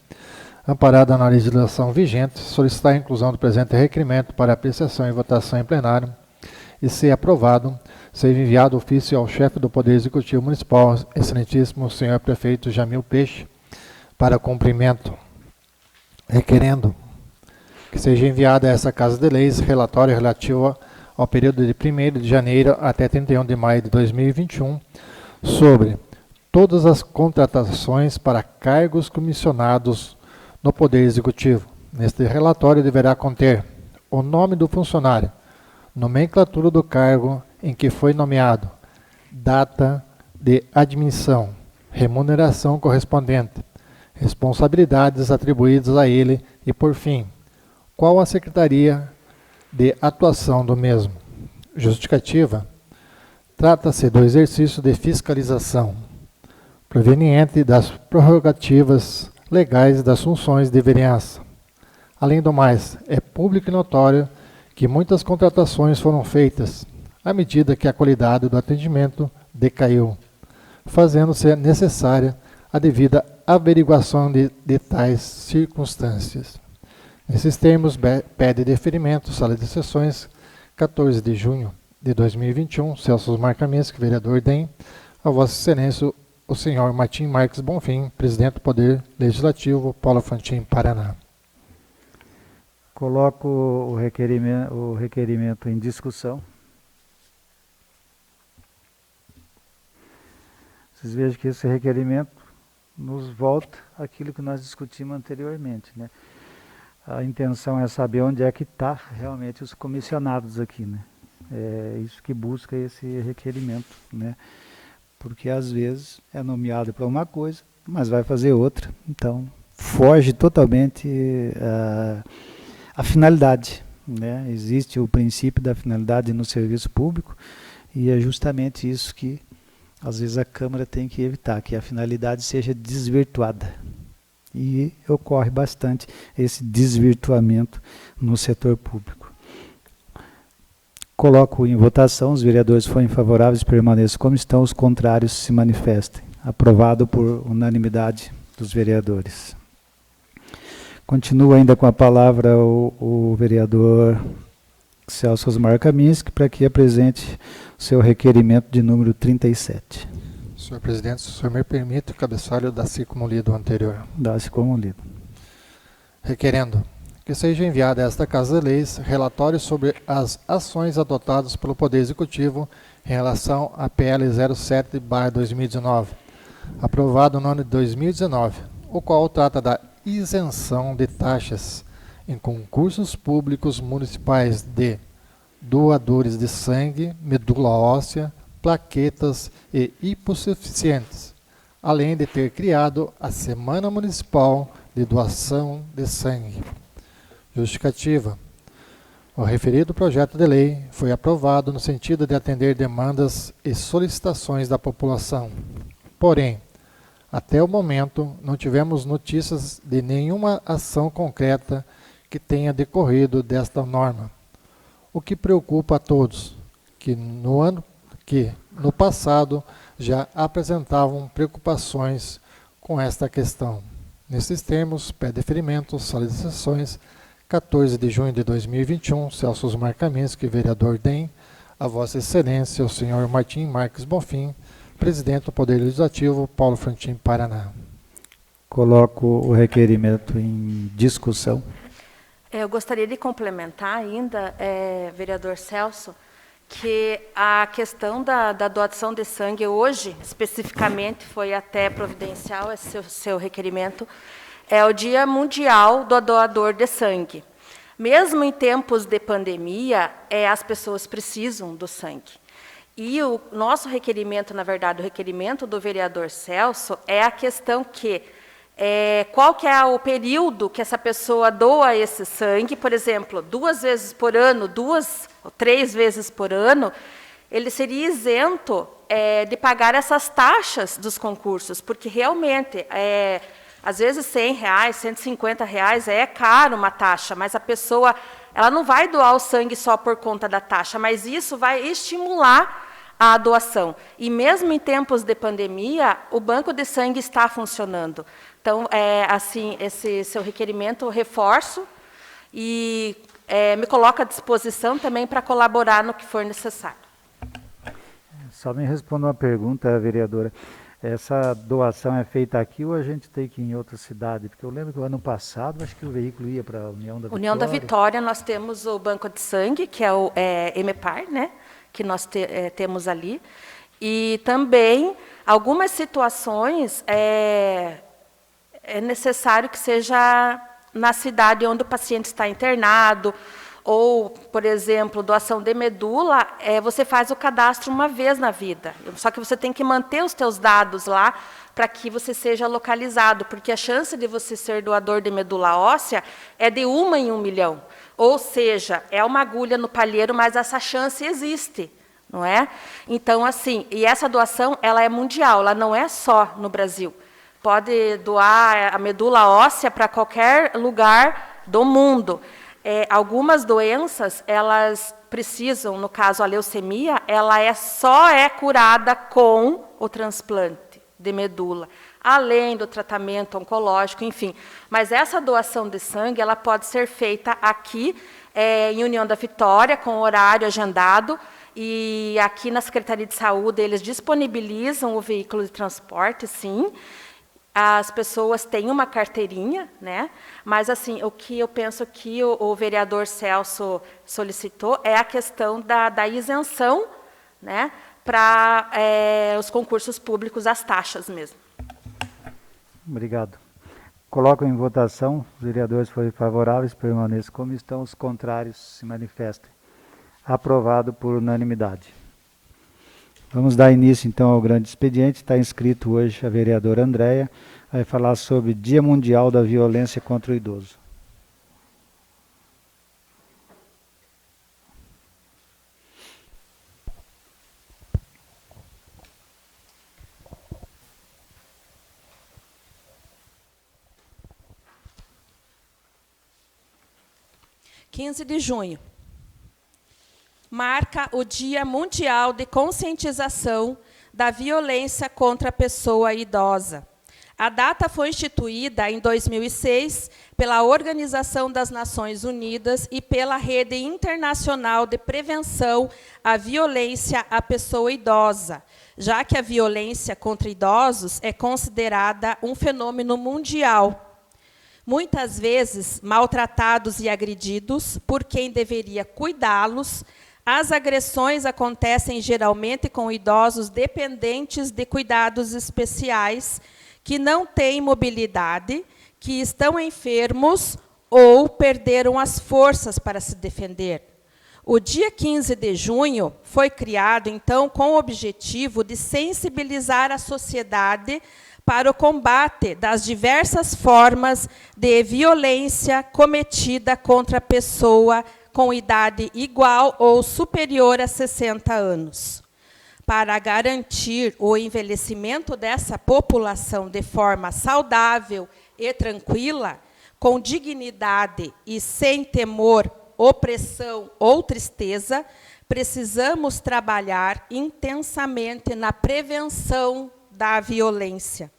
amparada na legislação vigente, solicitar a inclusão do presente requerimento para apreciação e votação em plenário e, se aprovado, ser enviado ofício ao chefe do Poder Executivo Municipal, excelentíssimo senhor prefeito Jamil Peixe, para cumprimento, requerendo que seja enviado a essa Casa de Leis relatório relativo ao período de 1º de janeiro até 31 de maio de 2021 sobre todas as contratações para cargos comissionados no Poder Executivo. Neste relatório deverá conter o nome do funcionário, nomenclatura do cargo em que foi nomeado, data de admissão, remuneração correspondente, responsabilidades atribuídas a ele e, por fim, qual a secretaria de atuação do mesmo. Justificativa: trata-se do exercício de fiscalização proveniente das prerrogativas legais das funções de vereança. Além do mais, é público e notório que muitas contratações foram feitas à medida que a qualidade do atendimento decaiu, fazendo-se necessária a devida averiguação de tais circunstâncias. Nesses termos, pede deferimento, sala de sessões, 14 de junho de 2021, Celso Osmar Kaminski, vereador DEM, a Vossa Excelência, o senhor Martim Marques Bonfim, presidente do Poder Legislativo, Paulo Frontin, Paraná. Coloco o requerimento em discussão. Vocês vejam que esse requerimento nos volta àquilo que nós discutimos anteriormente, né? A intenção é saber onde é que está realmente os comissionados aqui, né? É isso que busca esse requerimento, né? Porque às vezes é nomeado para uma coisa, mas vai fazer outra. Então, foge totalmente a finalidade, né? Existe o princípio da finalidade no serviço público e é justamente isso que às vezes a Câmara tem que evitar, que a finalidade seja desvirtuada. E ocorre bastante esse desvirtuamento no setor público. Coloco em votação, os vereadores forem favoráveis permaneçam como estão, os contrários se manifestem. Aprovado por unanimidade dos vereadores. Continua ainda com a palavra o vereador Celso Osmar Kaminski, para que apresente o seu requerimento de número 37. Senhor presidente, se o senhor me permite, o cabeçalho dá-se como lido o anterior. Dá-se como lido. Requerendo que seja enviado a esta Casa de Leis relatório sobre as ações adotadas pelo Poder Executivo em relação à PL 07/2019, aprovado no ano de 2019, o qual trata da isenção de taxas em concursos públicos municipais de doadores de sangue, medula óssea, plaquetas e hipossuficientes, além de ter criado a Semana Municipal de Doação de Sangue. Justificativa. O referido projeto de lei foi aprovado no sentido de atender demandas e solicitações da população. Porém, até o momento, não tivemos notícias de nenhuma ação concreta que tenha decorrido desta norma, o que preocupa a todos, que no passado já apresentavam preocupações com esta questão. Nesses termos, pede deferimento, sala de sessões, 14 de junho de 2021, Celso Osmar Kaminski, vereador DEM, a Vossa Excelência, o senhor Martim Marques Bonfim, presidente do Poder Legislativo, Paulo Frontin, Paraná. Coloco o requerimento em discussão. Eu gostaria de complementar ainda, vereador Celso, que a questão da doação de sangue hoje, especificamente, foi até providencial esse seu requerimento, é o Dia Mundial do Doador de Sangue. Mesmo em tempos de pandemia, as pessoas precisam do sangue. E o nosso requerimento, na verdade, o requerimento do vereador Celso, é a questão que qual que é o período que essa pessoa doa esse sangue, por exemplo, 2 vezes por ano, 2 ou 3 vezes por ano, ele seria isento de pagar essas taxas dos concursos, porque realmente, às vezes R$100, R$150 é caro uma taxa, mas a pessoa ela não vai doar o sangue só por conta da taxa, mas isso vai estimular a doação. E mesmo em tempos de pandemia, o banco de sangue está funcionando. Então, assim, esse seu requerimento eu reforço e me coloco à disposição também para colaborar no que for necessário. Só me responda uma pergunta, vereadora. Essa doação é feita aqui ou a gente tem que ir em outra cidade? Porque eu lembro que o ano passado, acho que o veículo ia para a União da Vitória. União da Vitória, nós temos o banco de sangue, que é o EMEPAR, né, que nós temos ali. E também, algumas situações, é necessário que seja na cidade onde o paciente está internado, ou, por exemplo, doação de medula, você faz o cadastro uma vez na vida. Só que você tem que manter os teus dados lá para que você seja localizado, porque a chance de você ser doador de medula óssea é de 1 em 1 milhão. Ou seja, é uma agulha no palheiro, mas essa chance existe, não é? Então, assim, e essa doação ela é mundial, ela não é só no Brasil. Pode doar a medula óssea para qualquer lugar do mundo. Algumas doenças, elas precisam, no caso a leucemia, ela só é curada com o transplante de medula, além do tratamento oncológico, enfim. Mas essa doação de sangue, ela pode ser feita aqui, em União da Vitória, com horário agendado, E aqui na Secretaria de Saúde, eles disponibilizam o veículo de transporte, sim. As pessoas têm uma carteirinha, né? Mas assim, o que eu penso que o vereador Celso solicitou é a questão da isenção, né, para os concursos públicos, as taxas mesmo. Obrigado. Coloco em votação. Os vereadores forem favoráveis, permaneçam como estão. Os contrários se manifestem. Aprovado por unanimidade. Vamos dar início, então, ao grande expediente. Está inscrito hoje a vereadora Andréia. Vai falar sobre Dia Mundial da Violência contra o Idoso. (15 de junho). Marca o Dia Mundial de Conscientização da Violência contra a Pessoa Idosa. A data foi instituída em 2006 pela Organização das Nações Unidas e pela Rede Internacional de Prevenção à Violência à Pessoa Idosa, já que a violência contra idosos é considerada um fenômeno mundial. Muitas vezes maltratados e agredidos por quem deveria cuidá-los, as agressões acontecem geralmente com idosos dependentes de cuidados especiais, que não têm mobilidade, que estão enfermos ou perderam as forças para se defender. O dia 15 de junho foi criado, então, com o objetivo de sensibilizar a sociedade para o combate das diversas formas de violência cometida contra a pessoa com idade igual ou superior a 60 anos. Para garantir o envelhecimento dessa população de forma saudável e tranquila, com dignidade e sem temor, opressão ou tristeza, precisamos trabalhar intensamente na prevenção da violência.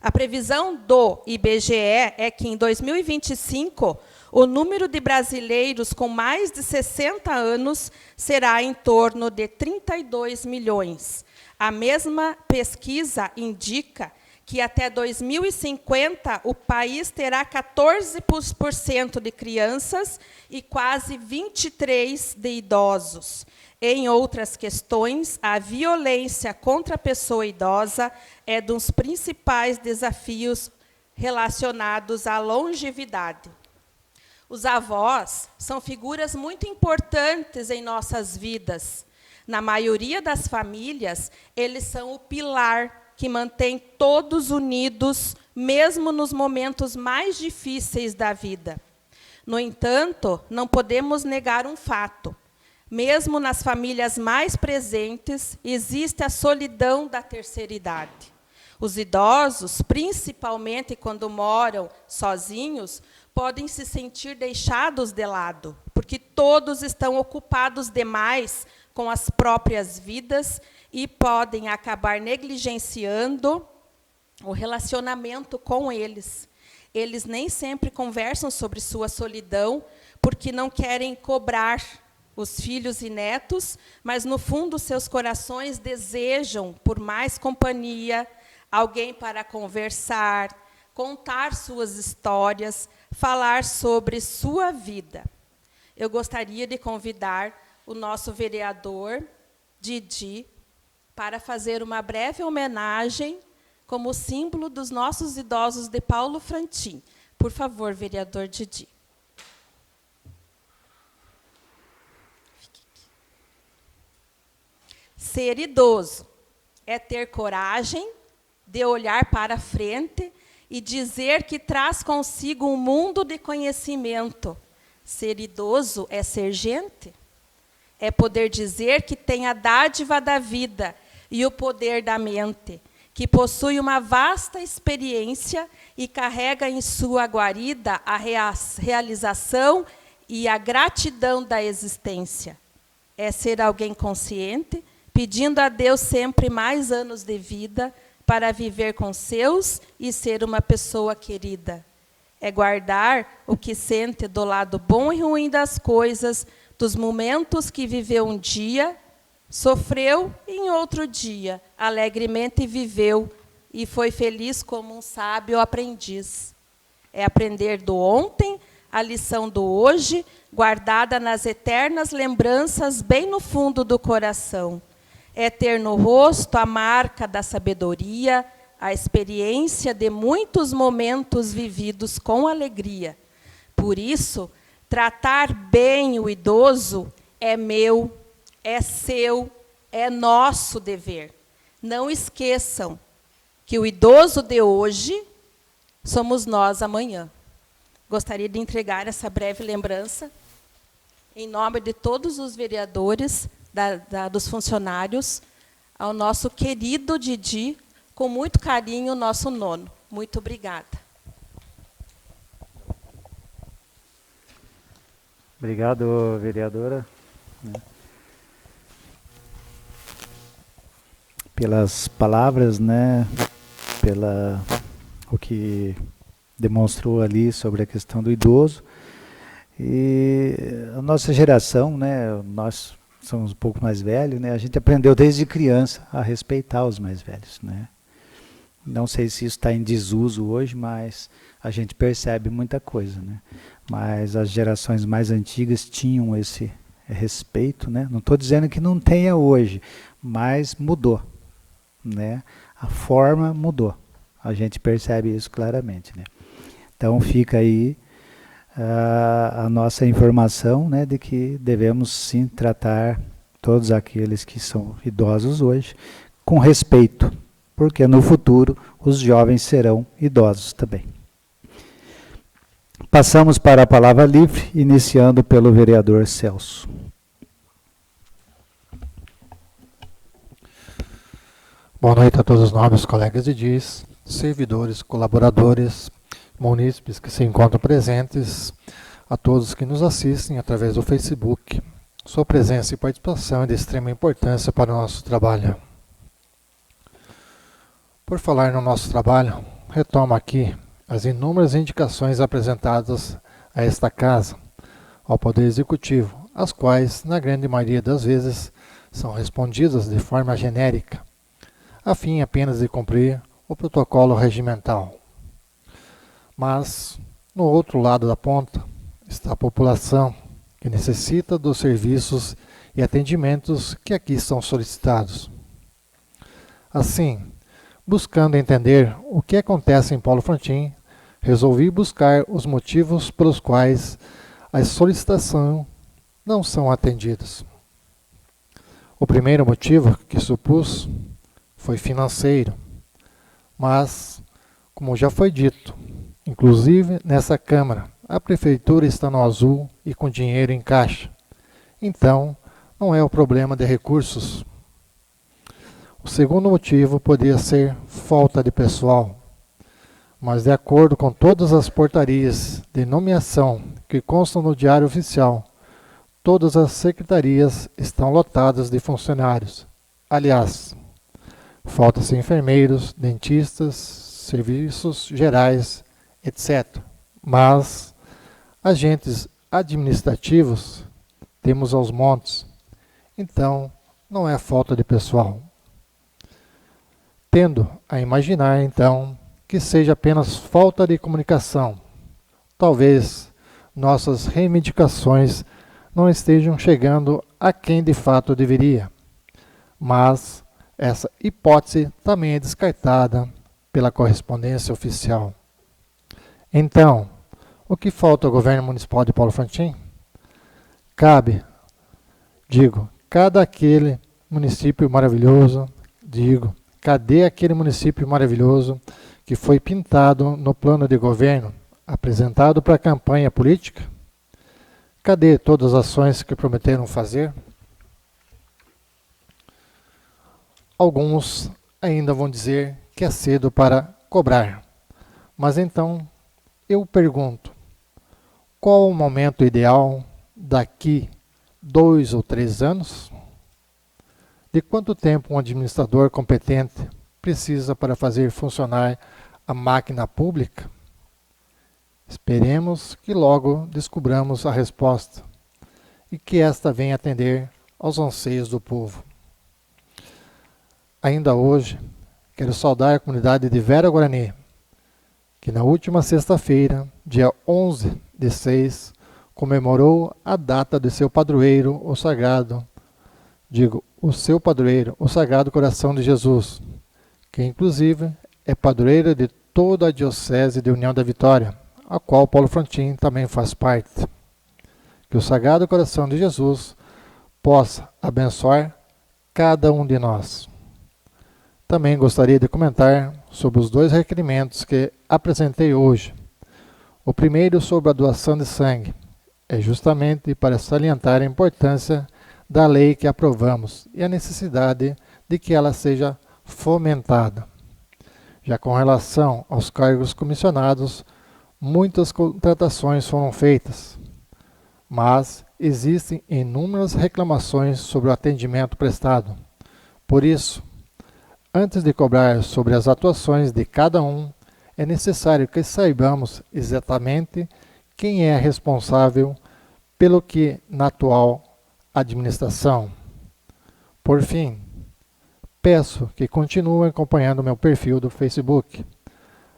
A previsão do IBGE é que, em 2025, o número de brasileiros com mais de 60 anos será em torno de 32 milhões. A mesma pesquisa indica que, até 2050, o país terá 14% de crianças e quase 23% de idosos. Em outras questões, a violência contra a pessoa idosa é um dos principais desafios relacionados à longevidade. Os avós são figuras muito importantes em nossas vidas. Na maioria das famílias, eles são o pilar que mantém todos unidos, mesmo nos momentos mais difíceis da vida. No entanto, não podemos negar um fato. Mesmo nas famílias mais presentes, existe a solidão da terceira idade. Os idosos, principalmente quando moram sozinhos, podem se sentir deixados de lado, porque todos estão ocupados demais com as próprias vidas e podem acabar negligenciando o relacionamento com eles. Eles nem sempre conversam sobre sua solidão, porque não querem cobrar os filhos e netos, mas, no fundo, seus corações desejam por mais companhia, alguém para conversar, contar suas histórias, falar sobre sua vida. Eu gostaria de convidar o nosso vereador, Didi, para fazer uma breve homenagem como símbolo dos nossos idosos de Paulo Frantim. Por favor, vereador Didi. Ser idoso é ter coragem de olhar para frente e dizer que traz consigo um mundo de conhecimento. Ser idoso é ser gente. É poder dizer que tem a dádiva da vida e o poder da mente, que possui uma vasta experiência e carrega em sua guarida a realização e a gratidão da existência. É ser alguém consciente, pedindo a Deus sempre mais anos de vida para viver com seus e ser uma pessoa querida. É guardar o que sente do lado bom e ruim das coisas, dos momentos que viveu um dia, sofreu em outro dia, alegremente viveu e foi feliz como um sábio aprendiz. É aprender do ontem, a lição do hoje, guardada nas eternas lembranças bem no fundo do coração. É ter no rosto a marca da sabedoria, a experiência de muitos momentos vividos com alegria. Por isso, tratar bem o idoso é meu, é seu, é nosso dever. Não esqueçam que o idoso de hoje somos nós amanhã. Gostaria de entregar essa breve lembrança, em nome de todos os vereadores, dos funcionários, ao nosso querido Didi, com muito carinho, nosso nono. Muito obrigada. Obrigado, vereadora, pelas palavras, pela o que demonstrou ali sobre a questão do idoso. E a nossa geração, nós somos um pouco mais velhos, a gente aprendeu desde criança a respeitar os mais velhos, Não sei se isso está em desuso hoje, mas a gente percebe muita coisa, Mas as gerações mais antigas tinham esse respeito, Não estou dizendo que não tenha hoje, mas mudou, A forma mudou. A gente percebe isso claramente, Então fica aí a nossa informação, de que devemos sim tratar todos aqueles que são idosos hoje com respeito, porque no futuro os jovens serão idosos também. Passamos para a palavra livre, iniciando pelo vereador Celso. Boa noite a todos os nobres colegas de DIS, servidores, colaboradores, munícipes que se encontram presentes, a todos que nos assistem através do Facebook. Sua presença e participação é de extrema importância para o nosso trabalho. Por falar no nosso trabalho, retomo aqui as inúmeras indicações apresentadas a esta Casa, ao Poder Executivo, as quais, na grande maioria das vezes, são respondidas de forma genérica, a fim apenas de cumprir o protocolo regimental. Mas, no outro lado da ponta, está a população, que necessita dos serviços e atendimentos que aqui são solicitados. Assim, buscando entender o que acontece em Paulo Frontin, resolvi buscar os motivos pelos quais as solicitações não são atendidas. O primeiro motivo que supus foi financeiro, mas, como já foi dito, inclusive nessa Câmara, a Prefeitura está no azul e com dinheiro em caixa. Então, não é o problema de recursos. O segundo motivo poderia ser falta de pessoal, mas de acordo com todas as portarias de nomeação que constam no Diário Oficial, todas as secretarias estão lotadas de funcionários. Aliás, faltam-se enfermeiros, dentistas, serviços gerais, etc. Mas, agentes administrativos, temos aos montes. Então, não é falta de pessoal. Tendo a imaginar, então, que seja apenas falta de comunicação. Talvez nossas reivindicações não estejam chegando a quem de fato deveria. Mas essa hipótese também é descartada pela correspondência oficial. Então, o que falta ao governo municipal de Paulo Frontin? Cadê aquele município maravilhoso que foi pintado no plano de governo, apresentado para a campanha política? Cadê todas as ações que prometeram fazer? Alguns ainda vão dizer que é cedo para cobrar. Mas então, eu pergunto, qual o momento ideal daqui 2 ou 3 anos? De quanto tempo um administrador competente precisa para fazer funcionar a máquina pública? Esperemos que logo descubramos a resposta e que esta venha atender aos anseios do povo. Ainda hoje, quero saudar a comunidade de Vera Guarani, que na última sexta-feira, dia 11/6, comemorou a data de seu padroeiro, o Sagrado Coração de Jesus, que inclusive é padroeiro de toda a Diocese de União da Vitória, a qual Paulo Frontin também faz parte. Que o Sagrado Coração de Jesus possa abençoar cada um de nós. Também gostaria de comentar sobre os 2 requerimentos que apresentei hoje. O primeiro sobre a doação de sangue. É justamente para salientar a importância da lei que aprovamos e a necessidade de que ela seja fomentada. Já com relação aos cargos comissionados, muitas contratações foram feitas, mas existem inúmeras reclamações sobre o atendimento prestado. Por isso, antes de cobrar sobre as atuações de cada um, é necessário que saibamos exatamente quem é responsável pelo que na atual administração. Por fim, peço que continuem acompanhando meu perfil do Facebook.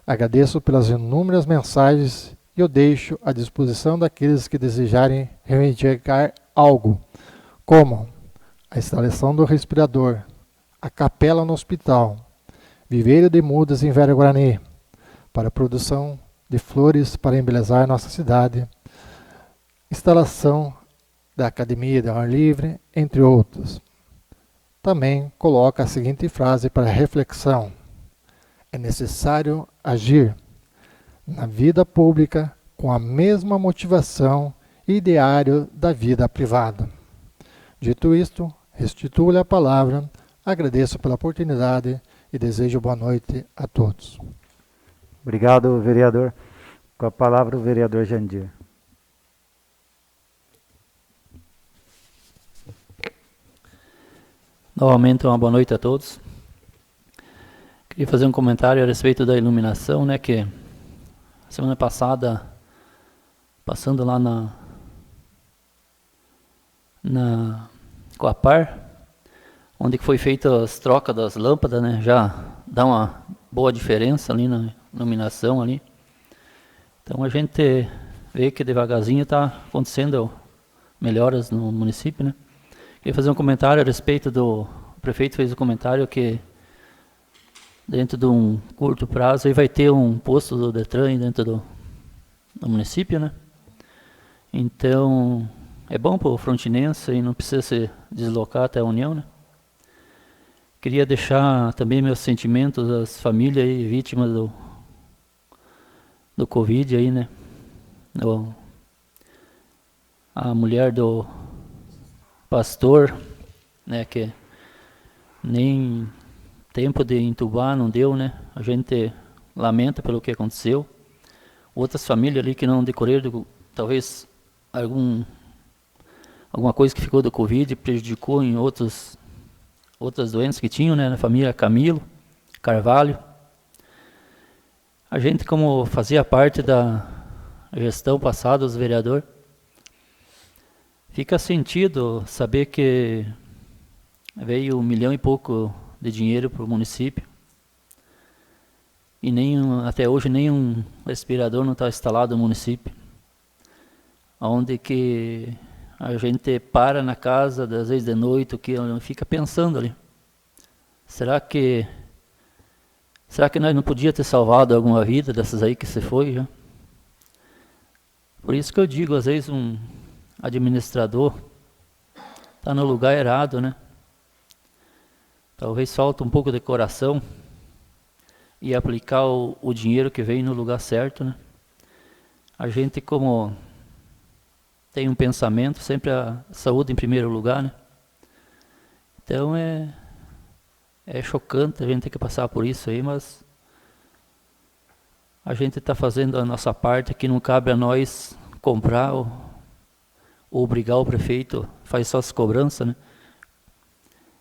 Agradeço pelas inúmeras mensagens e eu deixo à disposição daqueles que desejarem reivindicar algo, como a instalação do respirador, a capela no hospital, viveiro de mudas em Vera Guarani, para a produção de flores para embelezar nossa cidade, instalação da academia de ar livre, entre outros. Também coloca a seguinte frase para reflexão: é necessário agir na vida pública com a mesma motivação e ideário da vida privada. Dito isto, restituo-lhe a palavra, agradeço pela oportunidade e desejo boa noite a todos. Obrigado, vereador. Com a palavra o vereador Jandir. Novamente, uma boa noite a todos. Queria fazer um comentário a respeito da iluminação, né, que semana passada, passando lá na Coapar, onde foi feita as trocas das lâmpadas, né, já dá uma boa diferença ali na iluminação ali. Então a gente vê que devagarzinho está acontecendo melhoras no município, né. Queria fazer um comentário a respeito do... O prefeito fez um comentário que dentro de um curto prazo aí vai ter um posto do Detran dentro do município, né? Então, é bom para o frontinense e não precisa se deslocar até a União, né? Queria deixar também meus sentimentos às famílias aí, vítimas do Covid aí, né? A mulher do pastor, né, que nem tempo de entubar não deu, né? A gente lamenta pelo que aconteceu. Outras famílias ali que não decorreram, talvez alguma coisa que ficou do Covid prejudicou em outras doenças que tinham, né? Na família Camilo, Carvalho. A gente, como fazia parte da gestão passada dos vereadores, fica sentido saber que veio 1 milhão e pouco de dinheiro para o município e até hoje nenhum respirador não está instalado no município, onde que a gente para na casa, às vezes de noite, que fica pensando ali, será que nós não podíamos ter salvado alguma vida dessas aí que se foi já? Por isso que eu digo, às vezes um administrador está no lugar errado, né? Talvez falta um pouco de coração e aplicar o dinheiro que vem no lugar certo, né? A gente, como tem um pensamento, sempre a saúde em primeiro lugar, né? Então é chocante a gente ter que passar por isso aí, mas a gente está fazendo a nossa parte, que não cabe a nós comprar ou obrigar o prefeito, faz só as cobranças, né?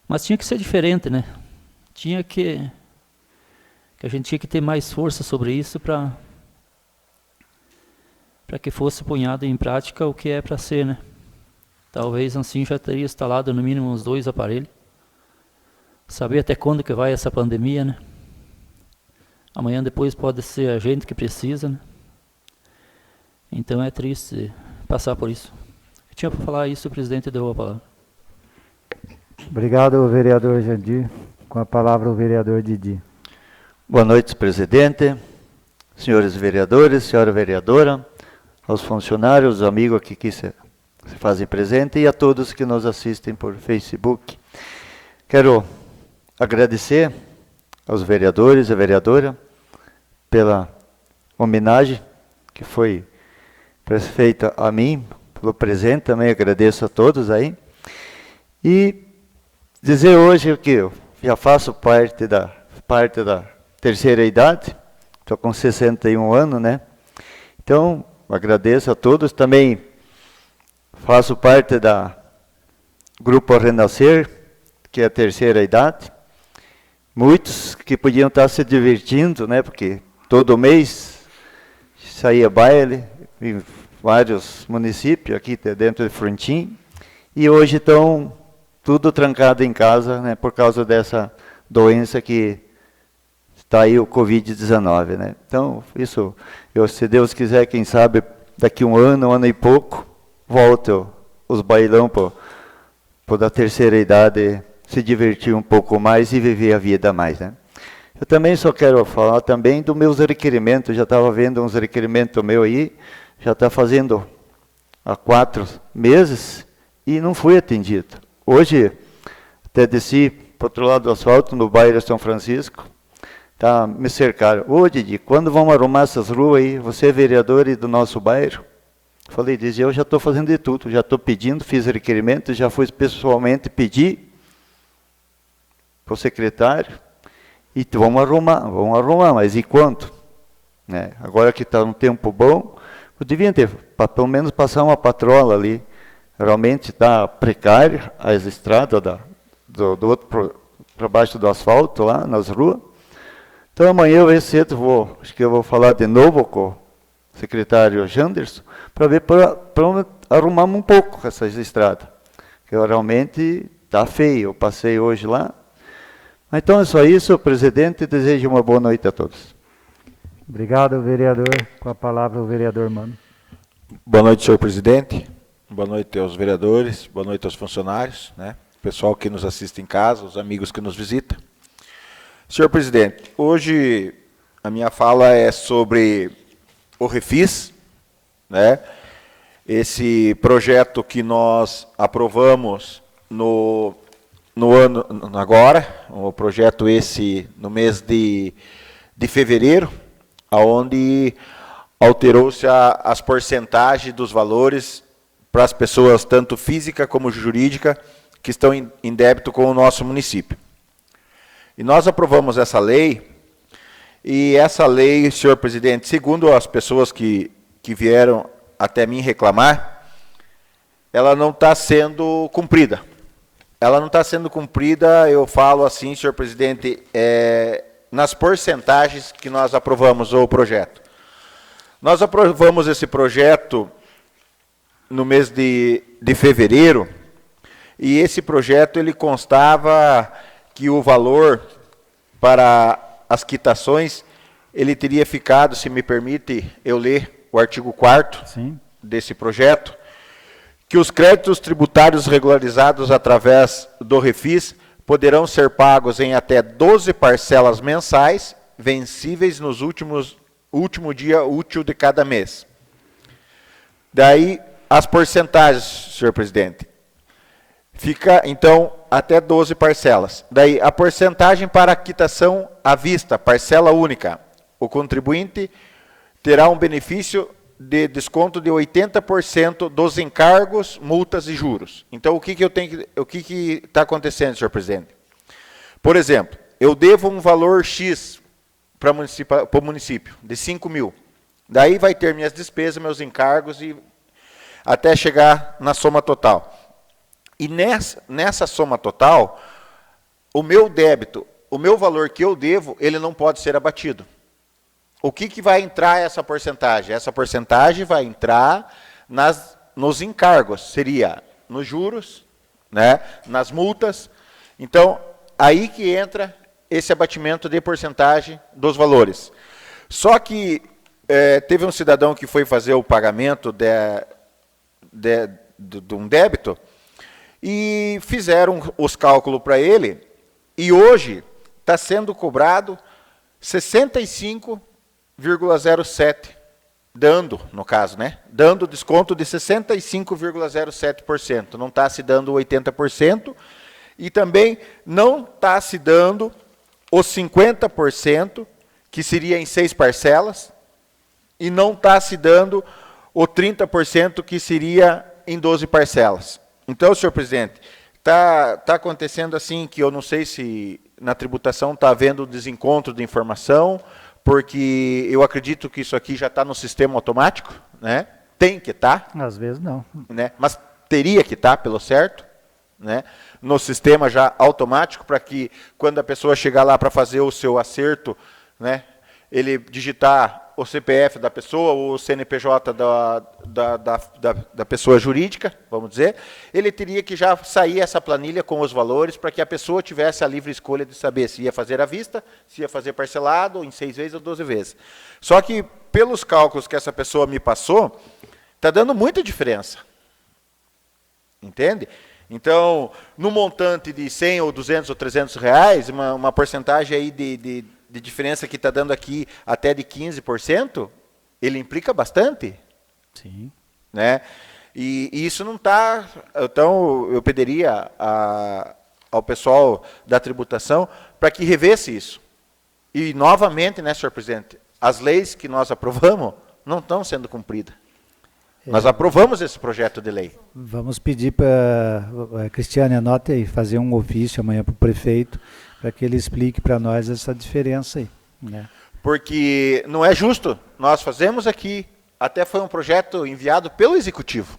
Mas tinha que ser diferente, né? A gente tinha que ter mais força sobre isso para que fosse punhado em prática o que é para ser, né? Talvez assim já teria instalado no mínimo uns 2 aparelhos. Saber até quando que vai essa pandemia, né? Amanhã depois pode ser a gente que precisa, né? Então é triste passar por isso. Eu tinha para falar isso, o presidente deu a palavra. Obrigado, vereador Jandir. Com a palavra o vereador Didi. Boa noite, presidente, senhores vereadores, senhora vereadora, aos funcionários, aos amigos aqui que se fazem presente e a todos que nos assistem por Facebook. Quero agradecer aos vereadores e à vereadora pela homenagem que foi feita a mim, pelo presente, também agradeço a todos aí. E dizer hoje que eu já faço parte da terceira idade, estou com 61 anos, né? Então, agradeço a todos. Também faço parte da Grupo Renascer, que é a terceira idade. Muitos que podiam estar se divertindo, né? Porque todo mês saía baile em vários municípios, aqui dentro de Frontin, e hoje estão tudo trancado em casa, né? Por causa dessa doença que está aí, o Covid-19, né? Então, isso, se Deus quiser, quem sabe, daqui um ano e pouco, voltam os bailão da terceira idade se divertir um pouco mais e viver a vida mais, né? Eu também só quero falar também dos meus requerimentos. Já estava vendo uns requerimentos meus aí, já está fazendo há 4 meses e não fui atendido. Hoje, até desci para o outro lado do asfalto, no bairro São Francisco, tá, me cercaram. Ô, Didi, quando vamos arrumar essas ruas aí? Você é vereador do nosso bairro? Falei, Didi, eu já estou fazendo de tudo, já estou pedindo, fiz requerimento, já fui pessoalmente pedir para o secretário, e vamos arrumar, mas e quanto? Né? Agora que está um tempo bom, eu devia ter, pelo menos passar uma patrola ali. Realmente está precário as estradas do outro para baixo do asfalto, lá nas ruas. Então amanhã eu cedo acho que eu vou falar de novo com o secretário Janderson, para ver para arrumar um pouco essas estradas, que realmente está feio. Eu passei hoje lá. Então é só isso, presidente, desejo uma boa noite a todos. Obrigado, vereador. Com a palavra o vereador Mano. Boa noite, senhor presidente. Boa noite aos vereadores, boa noite aos funcionários, né? Pessoal que nos assiste em casa, os amigos que nos visitam. Senhor presidente, hoje a minha fala é sobre o Refis, né? Esse projeto que nós aprovamos no ano agora, o projeto esse no mês de fevereiro, onde alterou-se as porcentagens dos valores para as pessoas, tanto física como jurídica, que estão em débito com o nosso município. E nós aprovamos essa lei, e essa lei, senhor presidente, segundo as pessoas que vieram até mim reclamar, ela não está sendo cumprida. Ela não está sendo cumprida, eu falo assim, senhor presidente, nas porcentagens que nós aprovamos o projeto. Nós aprovamos esse projeto no mês de fevereiro, e esse projeto ele constava que o valor para as quitações, ele teria ficado, se me permite eu ler o artigo 4º desse projeto, que os créditos tributários regularizados através do Refis poderão ser pagos em até 12 parcelas mensais, vencíveis nos último dia útil de cada mês. Daí, as porcentagens, senhor presidente, fica, então, até 12 parcelas. Daí, a porcentagem para a quitação à vista, parcela única. O contribuinte terá um benefício de desconto de 80% dos encargos, multas e juros. Então, o que está acontecendo, senhor presidente? Por exemplo, eu devo um valor X para o município, de 5 mil. Daí vai ter minhas despesas, meus encargos, e até chegar na soma total. E nessa soma total, o meu débito, o meu valor que eu devo, ele não pode ser abatido. O que vai entrar essa porcentagem? Essa porcentagem vai entrar nos encargos. Seria nos juros, né, nas multas. Então, aí que entra esse abatimento de porcentagem dos valores. Só que teve um cidadão que foi fazer o pagamento de um débito e fizeram os cálculos para ele, e hoje está sendo cobrado 65,07%, dando, no caso, né? Dando desconto de 65,07%. Não está se dando 80%, e também não está se dando os 50%, que seria em 6 parcelas, e não está se dando o 30%, que seria em 12 parcelas. Então, senhor presidente, está acontecendo assim, que eu não sei se na tributação está havendo desencontro de informação, porque eu acredito que isso aqui já está no sistema automático, né? Tem que estar. Às vezes não. Né? Mas teria que estar, pelo certo, né? No sistema já automático, para que quando a pessoa chegar lá para fazer o seu acerto, né, ele digitar o CPF da pessoa, ou o CNPJ da pessoa jurídica, vamos dizer, ele teria que já sair essa planilha com os valores, para que a pessoa tivesse a livre escolha de saber se ia fazer à vista, se ia fazer parcelado, em 6 vezes ou 12 vezes. Só que, pelos cálculos que essa pessoa me passou, está dando muita diferença. Entende? Então, no montante de 100 ou 200 ou 300 reais, uma porcentagem aí de diferença que está dando aqui até de 15%, ele implica bastante. Sim. Né? E isso não está... Então, eu pediria ao pessoal da tributação para que revesse isso. E, novamente, né, senhor presidente, as leis que nós aprovamos não estão sendo cumpridas. Nós aprovamos esse projeto de lei. Vamos pedir para a Cristiane, anote aí, fazer um ofício amanhã para o prefeito, para que ele explique para nós essa diferença aí. Né? Porque não é justo. Nós fazemos aqui, até foi um projeto enviado pelo Executivo.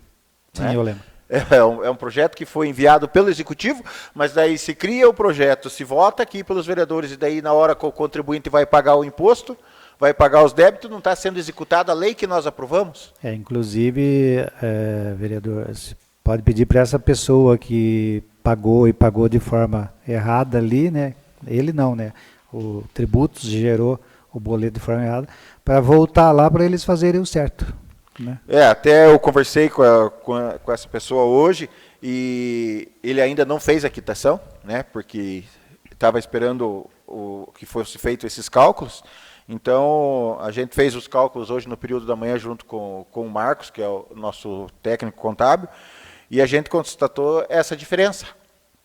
Sim, né? eu lembro. É um projeto que foi enviado pelo Executivo, mas daí se cria o projeto, se vota aqui pelos vereadores, e daí na hora que o contribuinte vai pagar o imposto, vai pagar os débitos, não está sendo executada a lei que nós aprovamos? Inclusive, vereador, você pode pedir para essa pessoa que pagou de forma errada ali, né? Ele não, né? O Tributos gerou o boleto de forma errada, para voltar lá para eles fazerem o certo. Né? Até eu conversei com essa pessoa hoje, e ele ainda não fez a quitação, né? Porque estava esperando que fosse feito esses cálculos. Então, a gente fez os cálculos hoje no período da manhã junto com o Marcos, que é o nosso técnico contábil, e a gente constatou essa diferença.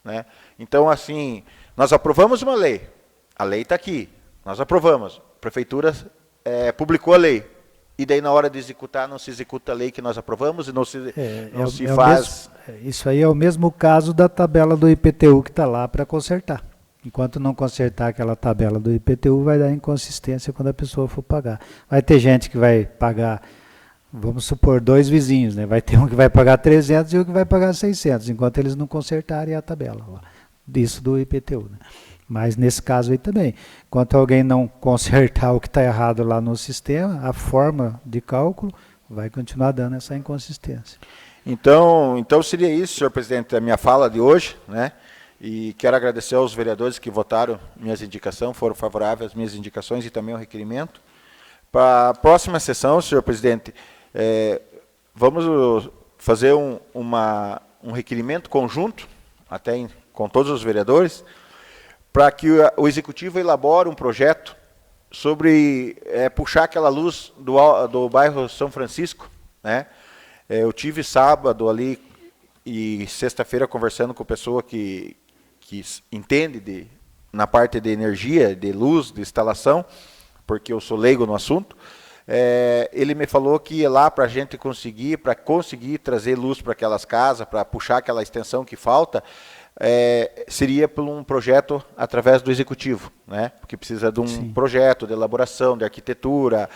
Né? Então, assim, nós aprovamos uma lei, a lei está aqui, nós aprovamos, a prefeitura publicou a lei, e daí na hora de executar não se executa a lei que nós aprovamos e não se faz... Isso aí é o mesmo caso da tabela do IPTU que está lá para consertar. Enquanto não consertar aquela tabela do IPTU, vai dar inconsistência quando a pessoa for pagar. Vai ter gente que vai pagar, vamos supor, 2 vizinhos, né? Vai ter um que vai pagar 300 e um que vai pagar 600, enquanto eles não consertarem a tabela disso do IPTU. Né? Mas nesse caso aí também, enquanto alguém não consertar o que está errado lá no sistema, a forma de cálculo vai continuar dando essa inconsistência. Então seria isso, senhor presidente, a minha fala de hoje, né? E quero agradecer aos vereadores que votaram minhas indicações, foram favoráveis às minhas indicações e também ao requerimento. Para a próxima sessão, senhor presidente, vamos fazer um requerimento conjunto, com todos os vereadores, para que o Executivo elabore um projeto sobre puxar aquela luz do bairro São Francisco. Né? Eu tive sábado ali e sexta-feira conversando com pessoa que entende na parte de energia, de luz, de instalação, porque eu sou leigo no assunto. Ele me falou que ia lá para a gente conseguir trazer luz para aquelas casas, para puxar aquela extensão que falta, seria por um projeto através do Executivo, né? Porque precisa de um projeto de elaboração, de arquitetura,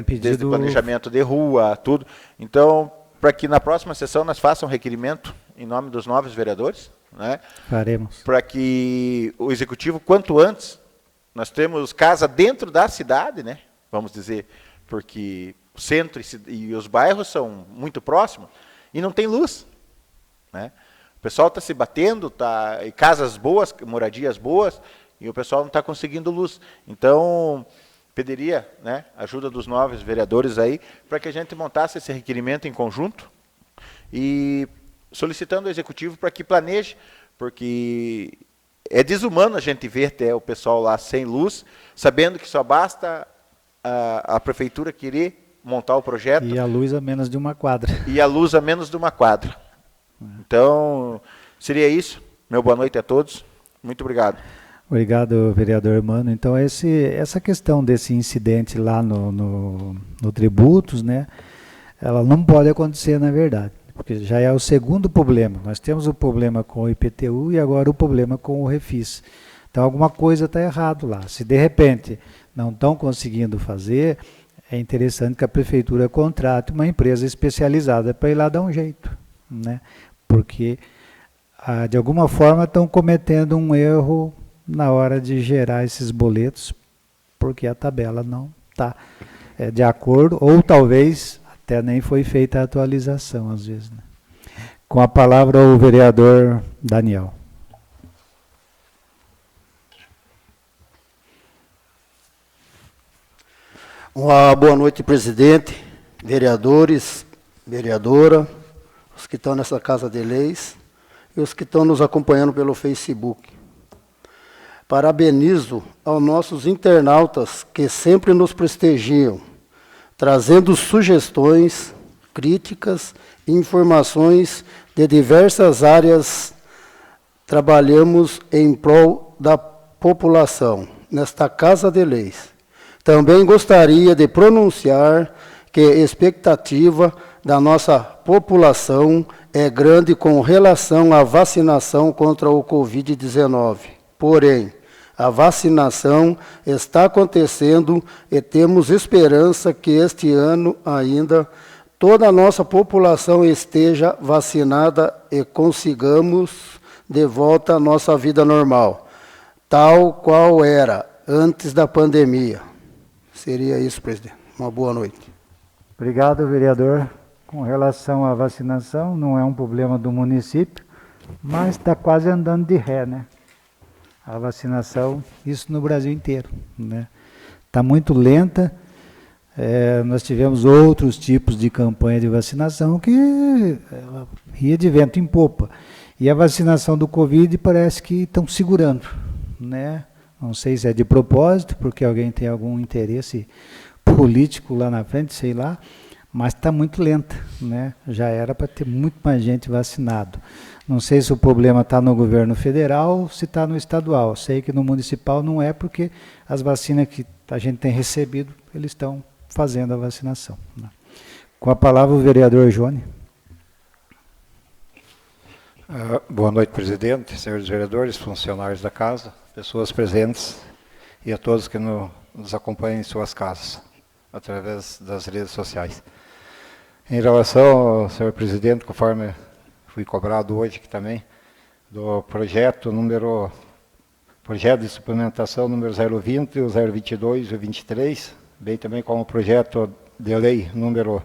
desde planejamento de rua, tudo. Então, para que na próxima sessão nós façamos um requerimento em nome dos novos vereadores, né? Faremos. Para que o Executivo, quanto antes, nós temos casa dentro da cidade, né? Vamos dizer, porque o centro e os bairros são muito próximos e não tem luz. né? O pessoal está se batendo, em casas boas, moradias boas, e o pessoal não está conseguindo luz. Então, pediria, né, ajuda dos novos vereadores aí, para que a gente montasse esse requerimento em conjunto e solicitando ao Executivo para que planeje, porque é desumano a gente ver até o pessoal lá sem luz, sabendo que só basta a Prefeitura querer montar o projeto. E a luz a menos de uma quadra. E a luz a menos de uma quadra. Então, seria isso. Meu boa noite a todos. Muito obrigado. Obrigado, vereador Mano. Então, essa questão desse incidente lá no Tributos, né, ela não pode acontecer, na verdade, porque já é o segundo problema. Nós temos o problema com o IPTU e agora o problema com o Refis. Então, alguma coisa está errado lá. Se, de repente, não estão conseguindo fazer, é interessante que a Prefeitura contrate uma empresa especializada para ir lá dar um jeito, né? Porque, de alguma forma, estão cometendo um erro na hora de gerar esses boletos, porque a tabela não está de acordo, ou talvez até nem foi feita a atualização, às vezes, né? Com a palavra o vereador Daniel. Uma boa noite, presidente, vereadores, vereadora, os que estão nessa Casa de Leis e os que estão nos acompanhando pelo Facebook. Parabenizo aos nossos internautas que sempre nos prestigiam, trazendo sugestões, críticas e informações de diversas áreas. Trabalhamos em prol da população nesta Casa de Leis. Também gostaria de pronunciar que a expectativa da nossa população é grande com relação à vacinação contra o Covid-19. Porém, a vacinação está acontecendo e temos esperança que este ano ainda toda a nossa população esteja vacinada e consigamos de volta a nossa vida normal, tal qual era antes da pandemia. Seria isso, presidente. Uma boa noite. Obrigado, vereador. Com relação à vacinação, não é um problema do município, mas está quase andando de ré, né? A vacinação, isso no Brasil inteiro, né? Está muito lenta. Nós tivemos outros tipos de campanha de vacinação que ia de vento em popa. E a vacinação do Covid parece que estão segurando, né? Não sei se é de propósito, porque alguém tem algum interesse político lá na frente, sei lá, mas está muito lenta, né? Já era para ter muito mais gente vacinado. Não sei se o problema está no governo federal ou se está no estadual. Sei que no municipal não é, porque as vacinas que a gente tem recebido, eles estão fazendo a vacinação, né? Com a palavra o vereador Johnny. Boa noite, presidente, senhores vereadores, funcionários da casa, pessoas presentes e a todos que nos acompanham em suas casas, através das redes sociais. Em relação, senhor presidente, conforme fui cobrado hoje aqui também, do projeto de suplementação número 020, o 022 e o 23, bem também como o projeto de lei número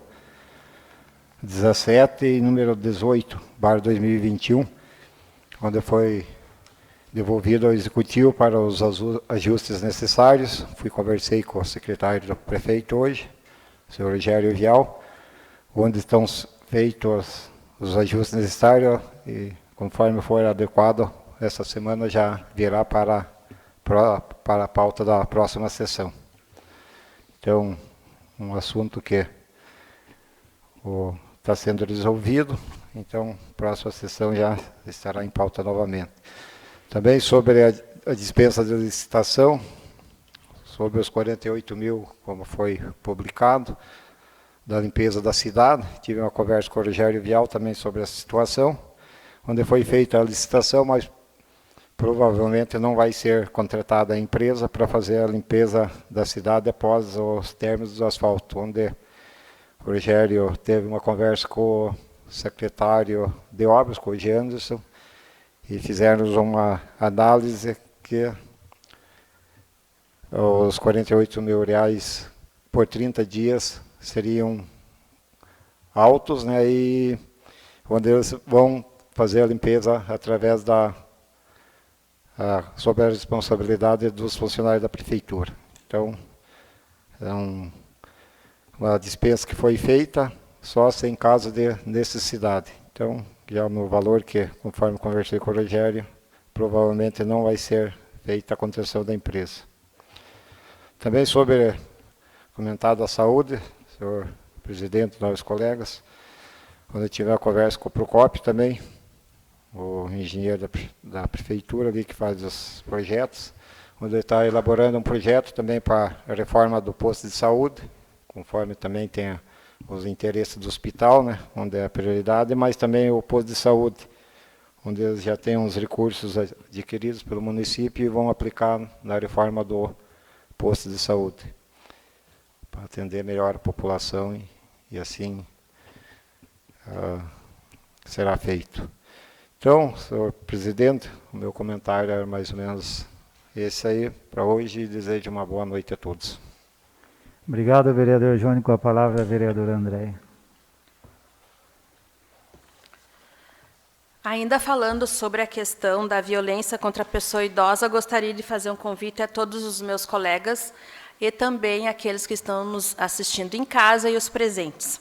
17 e número 18/2021, onde foi devolvido ao Executivo para os ajustes necessários. Conversei com o secretário do prefeito hoje, o senhor Rogério Vial, onde estão feitos os ajustes necessários e, conforme for adequado, essa semana já virá para a pauta da próxima sessão. Então, um assunto que está sendo resolvido, então a próxima sessão já estará em pauta novamente. Também sobre a dispensa de licitação, sobre os 48 mil, como foi publicado, da limpeza da cidade. Tive uma conversa com o Rogério Vial também sobre essa situação, onde foi feita a licitação, mas provavelmente não vai ser contratada a empresa para fazer a limpeza da cidade após os términos do asfalto, onde o Rogério teve uma conversa com o secretário de obras, com o G. Anderson, e fizemos uma análise que os 48 mil reais por 30 dias seriam altos, né, e onde eles vão fazer a limpeza através sob a responsabilidade dos funcionários da prefeitura. Então, é uma dispensa que foi feita só sem caso de necessidade. Então, já no valor que, conforme conversei com o Rogério, provavelmente não vai ser feita a contenção da empresa. Também sobre comentado a saúde, senhor presidente, nós colegas, quando eu tiver a conversa com o Procópio também, o engenheiro da prefeitura ali que faz os projetos, onde ele está elaborando um projeto também para a reforma do posto de saúde, conforme também tem os interesses do hospital, né, onde é a prioridade, mas também o posto de saúde, onde eles já têm uns recursos adquiridos pelo município e vão aplicar na reforma do posto de saúde, para atender melhor a população e assim será feito. Então, senhor presidente, o meu comentário era mais ou menos esse aí para hoje e desejo uma boa noite a todos. Obrigado, vereador Johnny. Com a palavra, a vereadora Andréia. Ainda falando sobre a questão da violência contra a pessoa idosa, gostaria de fazer um convite a todos os meus colegas e também aqueles que estão nos assistindo em casa e os presentes.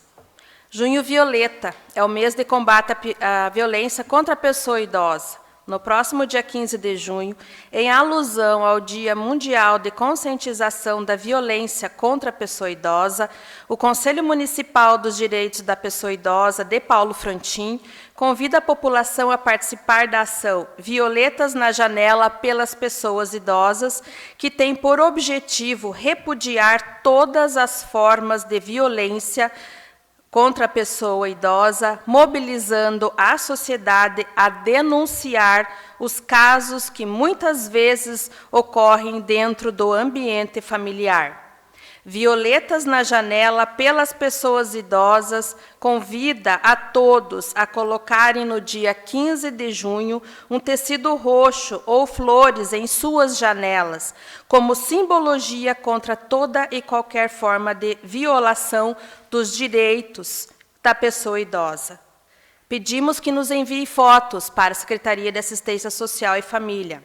Junho Violeta é o mês de combate à violência contra a pessoa idosa. No próximo dia 15 de junho, em alusão ao Dia Mundial de Conscientização da Violência contra a Pessoa Idosa, o Conselho Municipal dos Direitos da Pessoa Idosa, de Paulo Frantim, convida a população a participar da ação Violetas na Janela pelas Pessoas Idosas, que tem por objetivo repudiar todas as formas de violência contra a pessoa idosa, mobilizando a sociedade a denunciar os casos que muitas vezes ocorrem dentro do ambiente familiar. Violetas na Janela pelas Pessoas Idosas convida a todos a colocarem no dia 15 de junho um tecido roxo ou flores em suas janelas, como simbologia contra toda e qualquer forma de violação dos direitos da pessoa idosa. Pedimos que nos envie fotos para a Secretaria de Assistência Social e Família,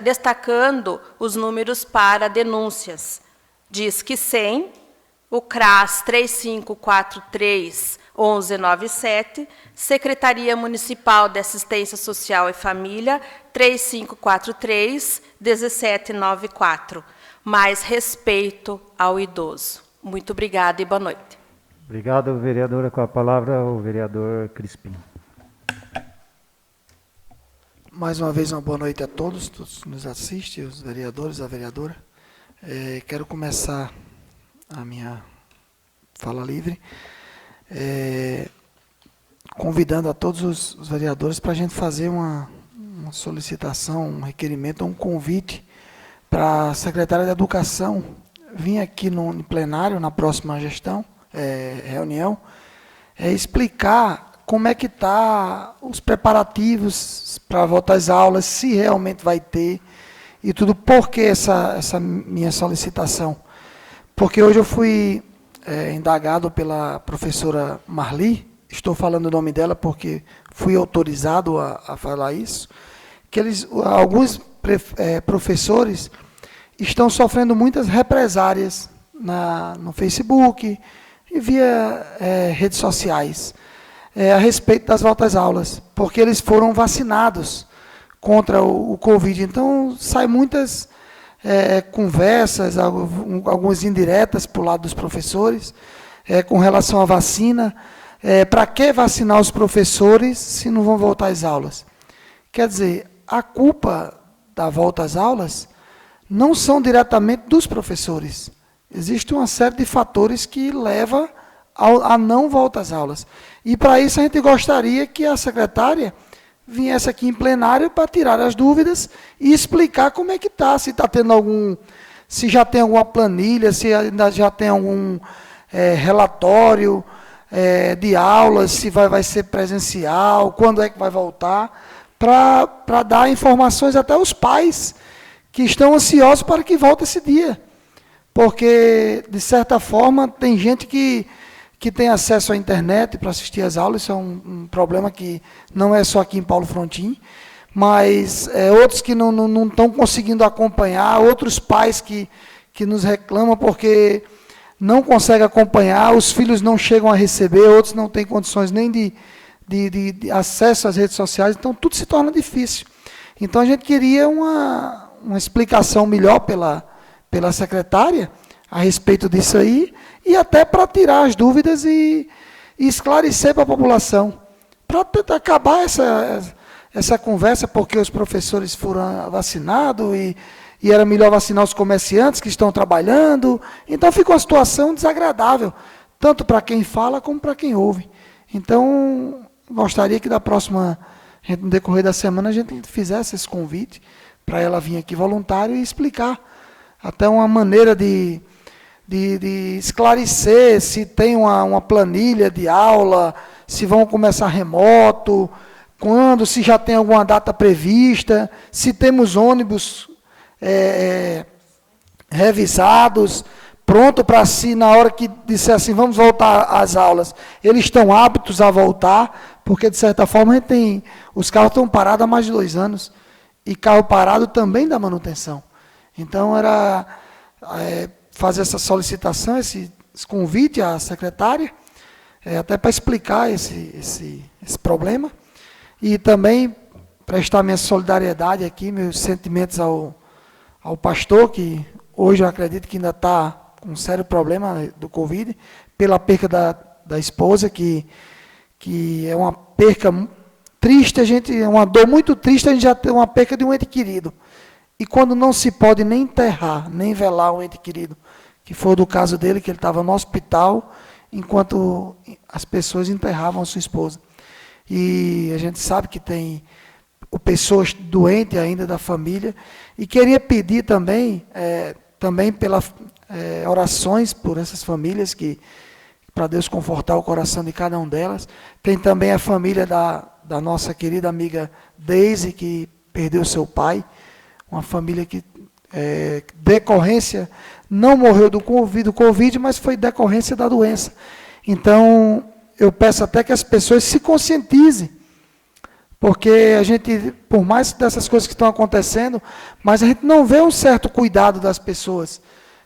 destacando os números para denúncias. Disque 100, o CRAS 3543-1197, Secretaria Municipal de Assistência Social e Família 3543-1794. Mais respeito ao idoso. Muito obrigada e boa noite. Obrigado, vereadora. Com a palavra, o vereador Crispim. Mais uma vez, uma boa noite a todos que nos assistem, os vereadores, a vereadora. Quero começar a minha fala livre, convidando a todos os vereadores para a gente fazer uma solicitação, um requerimento, um convite para a secretária de Educação vir aqui no plenário, na próxima reunião, explicar como é que está os preparativos para a volta às aulas, se realmente vai ter, e tudo. Por que essa minha solicitação? Porque hoje eu fui indagado pela professora Marli, estou falando o nome dela porque fui autorizado a falar isso, que alguns professores estão sofrendo muitas represárias no Facebook e via redes sociais a respeito das voltas às aulas, porque eles foram vacinados contra o Covid. Então, saem muitas conversas, algumas indiretas para o lado dos professores, com relação à vacina. Para que vacinar os professores se não vão voltar às aulas? Quer dizer, a culpa da volta às aulas não são diretamente dos professores. Existe uma série de fatores que levam a não volta às aulas. E, para isso, a gente gostaria que a secretária viesse aqui em plenário para tirar as dúvidas e explicar como é que está, se está tendo se já tem alguma planilha, se ainda já tem algum relatório de aulas, se vai ser presencial, quando é que vai voltar, para dar informações até aos pais que estão ansiosos para que volte esse dia. Porque, de certa forma, tem gente que que têm acesso à internet para assistir às aulas. Isso é um problema que não é só aqui em Paulo Frontin, mas outros que não estão conseguindo acompanhar, outros pais que nos reclamam porque não conseguem acompanhar, os filhos não chegam a receber, outros não têm condições nem de acesso às redes sociais, então tudo se torna difícil. Então a gente queria uma explicação melhor pela secretária a respeito disso aí, e até para tirar as dúvidas e esclarecer para a população, para tentar acabar essa conversa, porque os professores foram vacinados e era melhor vacinar os comerciantes que estão trabalhando. Então fica uma situação desagradável, tanto para quem fala como para quem ouve. Então, gostaria que da próxima, no decorrer da semana, a gente fizesse esse convite para ela vir aqui voluntária e explicar até uma maneira de esclarecer se tem uma planilha de aula, se vão começar remoto, quando, se já tem alguma data prevista, se temos ônibus revisados, pronto para si, na hora que disser assim, vamos voltar às aulas, eles estão aptos a voltar, porque de certa forma a gente tem, os carros estão parados há mais de 2 anos, e carro parado também dá manutenção. Então era fazer essa solicitação, esse convite à secretária, até para explicar esse problema, e também prestar minha solidariedade aqui, meus sentimentos ao pastor, que hoje eu acredito que ainda está com um sério problema do Covid, pela perca da esposa, que é uma perca triste, é uma dor muito triste, a gente já tem uma perca de um ente querido. E quando não se pode nem enterrar, nem velar um ente querido, que foi do caso dele, que ele estava no hospital, enquanto as pessoas enterravam a sua esposa. E a gente sabe que tem pessoas doentes ainda da família, e queria pedir também pelas orações por essas famílias, para Deus confortar o coração de cada um delas. Tem também a família da nossa querida amiga Deise, que perdeu seu pai, uma família que, decorrência, não morreu do Covid, mas foi decorrência da doença. Então, eu peço até que as pessoas se conscientizem, porque a gente, por mais dessas coisas que estão acontecendo, mas a gente não vê um certo cuidado das pessoas.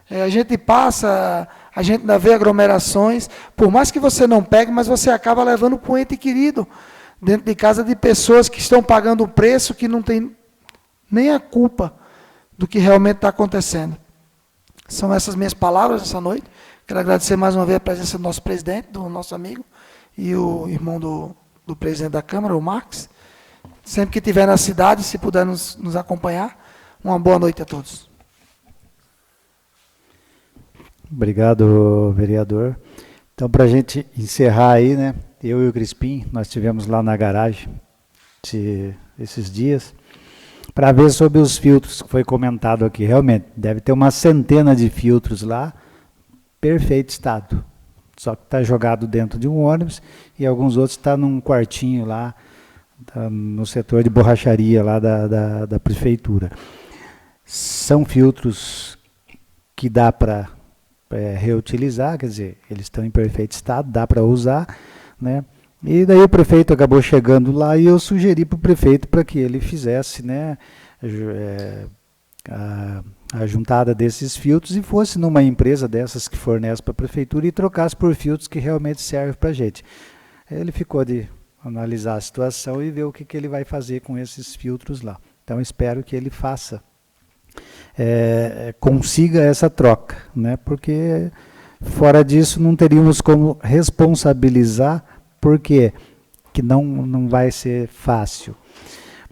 A gente passa, a gente ainda vê aglomerações, por mais que você não pegue, mas você acaba levando para um ente querido, dentro de casa, de pessoas que estão pagando o preço, que não tem nem a culpa do que realmente está acontecendo. São essas minhas palavras essa noite. Quero agradecer mais uma vez a presença do nosso presidente, do nosso amigo, e o irmão do presidente da Câmara, o Marques. Sempre que estiver na cidade, se puder nos acompanhar, uma boa noite a todos. Obrigado, vereador. Então, para a gente encerrar aí, né, eu e o Crispim, nós estivemos lá na garagem esses dias, para ver sobre os filtros que foi comentado aqui. Realmente, deve ter uma centena de filtros lá, perfeito estado. Só que está jogado dentro de um ônibus, e alguns outros estão num quartinho lá, no setor de borracharia lá da prefeitura. São filtros que dá para reutilizar, quer dizer, eles estão em perfeito estado, dá para usar, né? E daí o prefeito acabou chegando lá e eu sugeri para o prefeito para que ele fizesse, né, a juntada desses filtros e fosse numa empresa dessas que fornece para a prefeitura e trocasse por filtros que realmente servem para a gente. Ele ficou de analisar a situação e ver o que ele vai fazer com esses filtros lá. Então, espero que ele faça, consiga essa troca, né? Porque fora disso não teríamos como responsabilizar, porque que não vai ser fácil.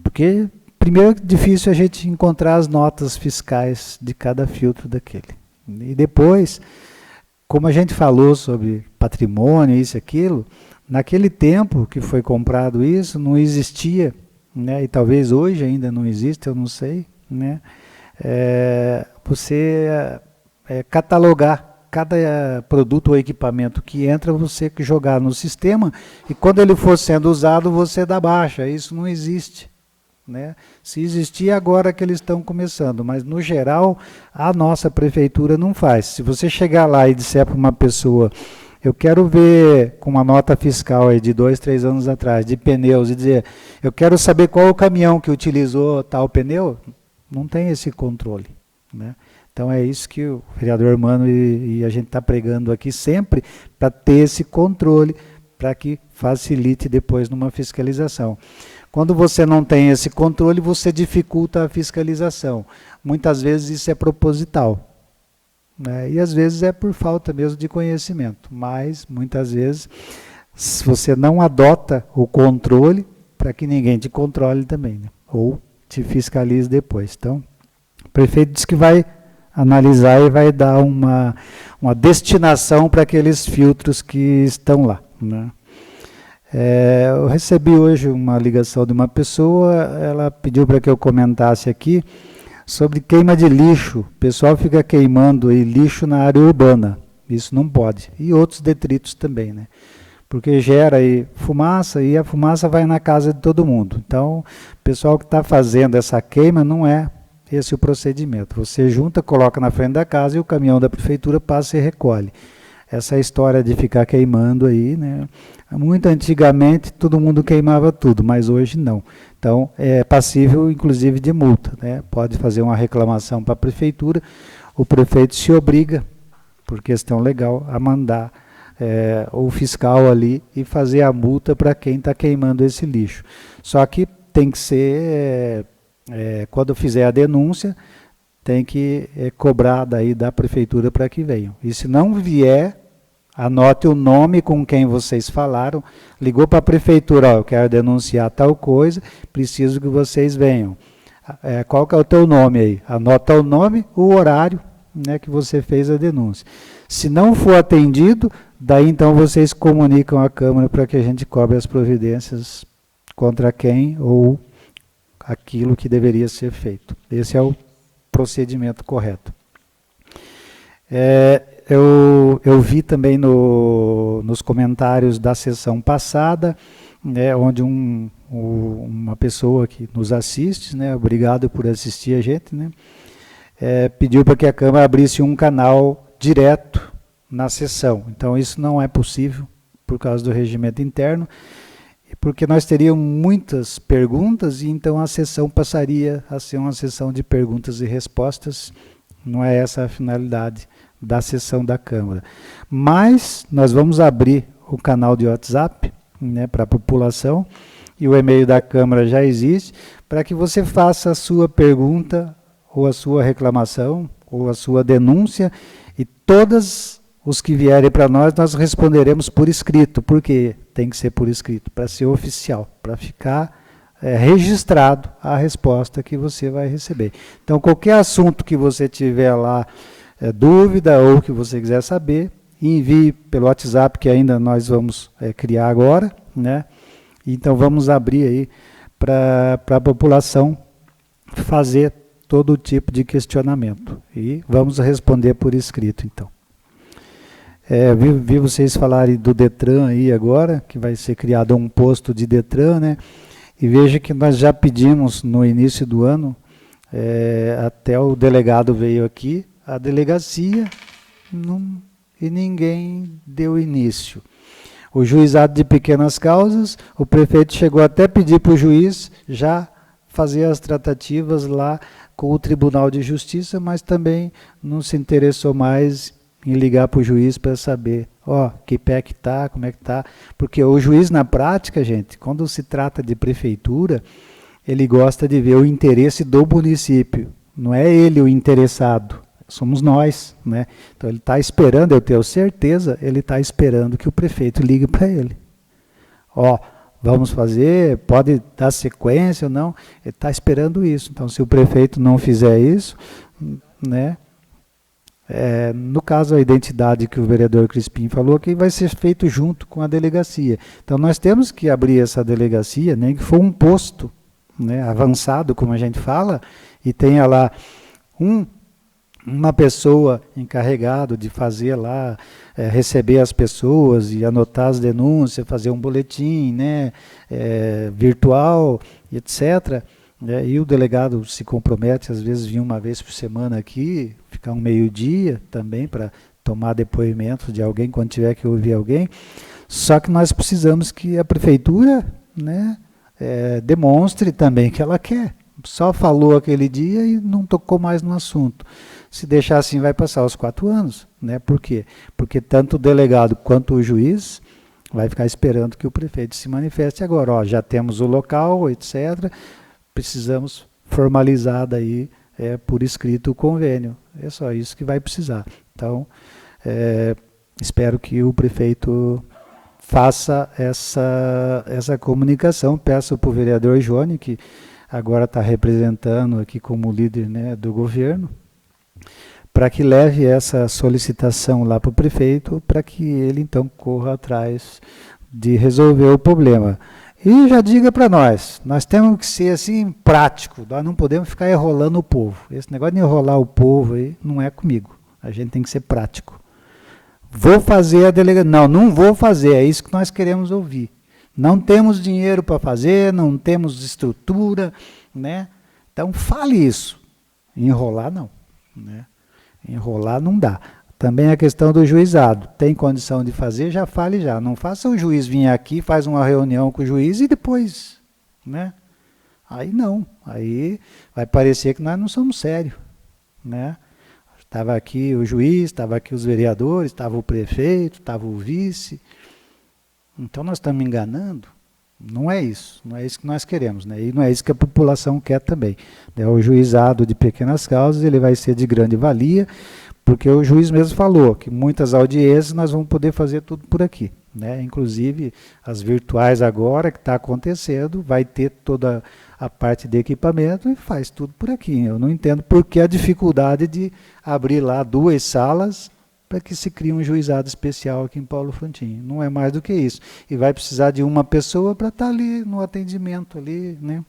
Porque primeiro é difícil a gente encontrar as notas fiscais de cada filtro daquele. E depois, como a gente falou sobre patrimônio, isso e aquilo, naquele tempo que foi comprado isso, não existia, né, e talvez hoje ainda não exista, eu não sei, né, você catalogar cada produto ou equipamento que entra, você que jogar no sistema, e quando ele for sendo usado, você dá baixa. Isso não existe, né? Se existir, agora que eles estão começando, mas no geral, a nossa prefeitura não faz. Se você chegar lá e disser para uma pessoa Eu quero ver com uma nota fiscal aí de 2, 3 anos atrás, de pneus, e dizer, eu quero saber qual o caminhão que utilizou tal pneu, não tem esse controle, né? Então é isso que o vereador Mano e a gente está pregando aqui sempre, para ter esse controle, para que facilite depois numa fiscalização. Quando você não tem esse controle, você dificulta a fiscalização. Muitas vezes isso é proposital, né? E às vezes é por falta mesmo de conhecimento, mas muitas vezes se você não adota o controle, para que ninguém te controle também, né? Ou te fiscalize depois. Então, o prefeito diz que vai analisar e vai dar uma destinação para aqueles filtros que estão lá, né? Eu recebi hoje uma ligação de uma pessoa, ela pediu para que eu comentasse aqui sobre queima de lixo. O pessoal fica queimando aí lixo na área urbana, isso não pode. E outros detritos também, né? Porque gera aí fumaça e a fumaça vai na casa de todo mundo. Então, o pessoal que está fazendo essa queima não é esse o procedimento. Você junta, coloca na frente da casa e o caminhão da prefeitura passa e recolhe. Essa história de ficar queimando aí, né? Muito antigamente todo mundo queimava tudo, mas hoje não. Então é passível inclusive de multa, né? Pode fazer uma reclamação para a prefeitura, o prefeito se obriga, por questão legal, a mandar o fiscal ali e fazer a multa para quem está queimando esse lixo. Só que tem que ser... quando fizer a denúncia, tem que cobrar daí da prefeitura para que venham. E se não vier, anote o nome com quem vocês falaram, ligou para a prefeitura, eu quero denunciar tal coisa, preciso que vocês venham. Qual que é o teu nome aí? Anota o nome, o horário, né, que você fez a denúncia. Se não for atendido, daí então vocês comunicam à Câmara para que a gente cobre as providências contra quem ou aquilo que deveria ser feito. Esse é o procedimento correto. Eu vi também nos comentários da sessão passada, né, onde uma pessoa que nos assiste, né, obrigado por assistir a gente, né, pediu para que a Câmara abrisse um canal direto na sessão. Então isso não é possível por causa do regimento interno, porque nós teríamos muitas perguntas e então a sessão passaria a ser uma sessão de perguntas e respostas. Não é essa a finalidade da sessão da Câmara. Mas nós vamos abrir o canal de WhatsApp, né, para a população, e o e-mail da Câmara já existe, para que você faça a sua pergunta, ou a sua reclamação, ou a sua denúncia, e todos os que vierem para nós responderemos por escrito. Por quê? Tem que ser por escrito, para ser oficial, para ficar registrado a resposta que você vai receber. Então, qualquer assunto que você tiver lá, dúvida ou que você quiser saber, envie pelo WhatsApp, que ainda nós vamos criar agora, né? Então, vamos abrir aí para a população fazer todo tipo de questionamento. E vamos responder por escrito, então. Vi vocês falarem do Detran aí agora, que vai ser criado um posto de Detran, né? E veja que nós já pedimos no início do ano, até o delegado veio aqui, a delegacia, e ninguém deu início. O juizado de pequenas causas, o prefeito chegou até a pedir para o juiz já fazer as tratativas lá com o Tribunal de Justiça, mas também não se interessou mais em ligar para o juiz para saber, que pé que está, como é que está. Porque o juiz, na prática, gente, quando se trata de prefeitura, ele gosta de ver o interesse do município. Não é ele o interessado, somos nós, né? Então ele está esperando, eu tenho certeza, ele está esperando que o prefeito ligue para ele. Vamos fazer, pode dar sequência ou não, ele está esperando isso. Então, se o prefeito não fizer isso, né? No caso, a identidade que o vereador Crispim falou, que vai ser feito junto com a delegacia. Então, nós temos que abrir essa delegacia, nem que for um posto, né, avançado, como a gente fala, e tenha lá uma pessoa encarregada de fazer lá, receber as pessoas e anotar as denúncias, fazer um boletim, né, virtual, etc., e o delegado se compromete, às vezes, vir uma vez por semana aqui, ficar um meio-dia também, para tomar depoimento de alguém quando tiver que ouvir alguém. Só que nós precisamos que a prefeitura, né, demonstre também que ela quer. Só falou aquele dia e não tocou mais no assunto. Se deixar assim, vai passar os 4 anos. Né? Por quê? Porque tanto o delegado quanto o juiz vai ficar esperando que o prefeito se manifeste agora. Ó, já temos o local, etc. Precisamos formalizar daí por escrito o convênio. É só isso que vai precisar. Então, espero que o prefeito faça essa comunicação. Peço para o vereador Johnny, que agora está representando aqui como líder, né, do governo, para que leve essa solicitação lá para o prefeito, para que ele então corra atrás de resolver o problema. E já diga para nós temos que ser assim prático, nós não podemos ficar enrolando o povo. Esse negócio de enrolar o povo aí não é comigo, a gente tem que ser prático. Vou fazer a delegacia, não vou fazer, é isso que nós queremos ouvir. Não temos dinheiro para fazer, não temos estrutura, né? Então fale isso. Enrolar não, né? Enrolar não dá. Também a questão do juizado. Tem condição de fazer, já fale já. Não faça o juiz vir aqui, faz uma reunião com o juiz e depois, né? Aí não. Aí vai parecer que nós não somos sérios, né? Estava aqui o juiz, estava aqui os vereadores, estava o prefeito, estava o vice. Então nós estamos enganando? Não é isso que nós queremos, né? E não é isso que a população quer também. O juizado de pequenas causas ele vai ser de grande valia, porque o juiz mesmo falou que muitas audiências nós vamos poder fazer tudo por aqui, né? Inclusive as virtuais agora que está acontecendo, vai ter toda a parte de equipamento e faz tudo por aqui. Eu não entendo por que a dificuldade de abrir lá 2 salas para que se crie um juizado especial aqui em Paulo Frontin. Não é mais do que isso. E vai precisar de uma pessoa para estar ali no atendimento, ali, né?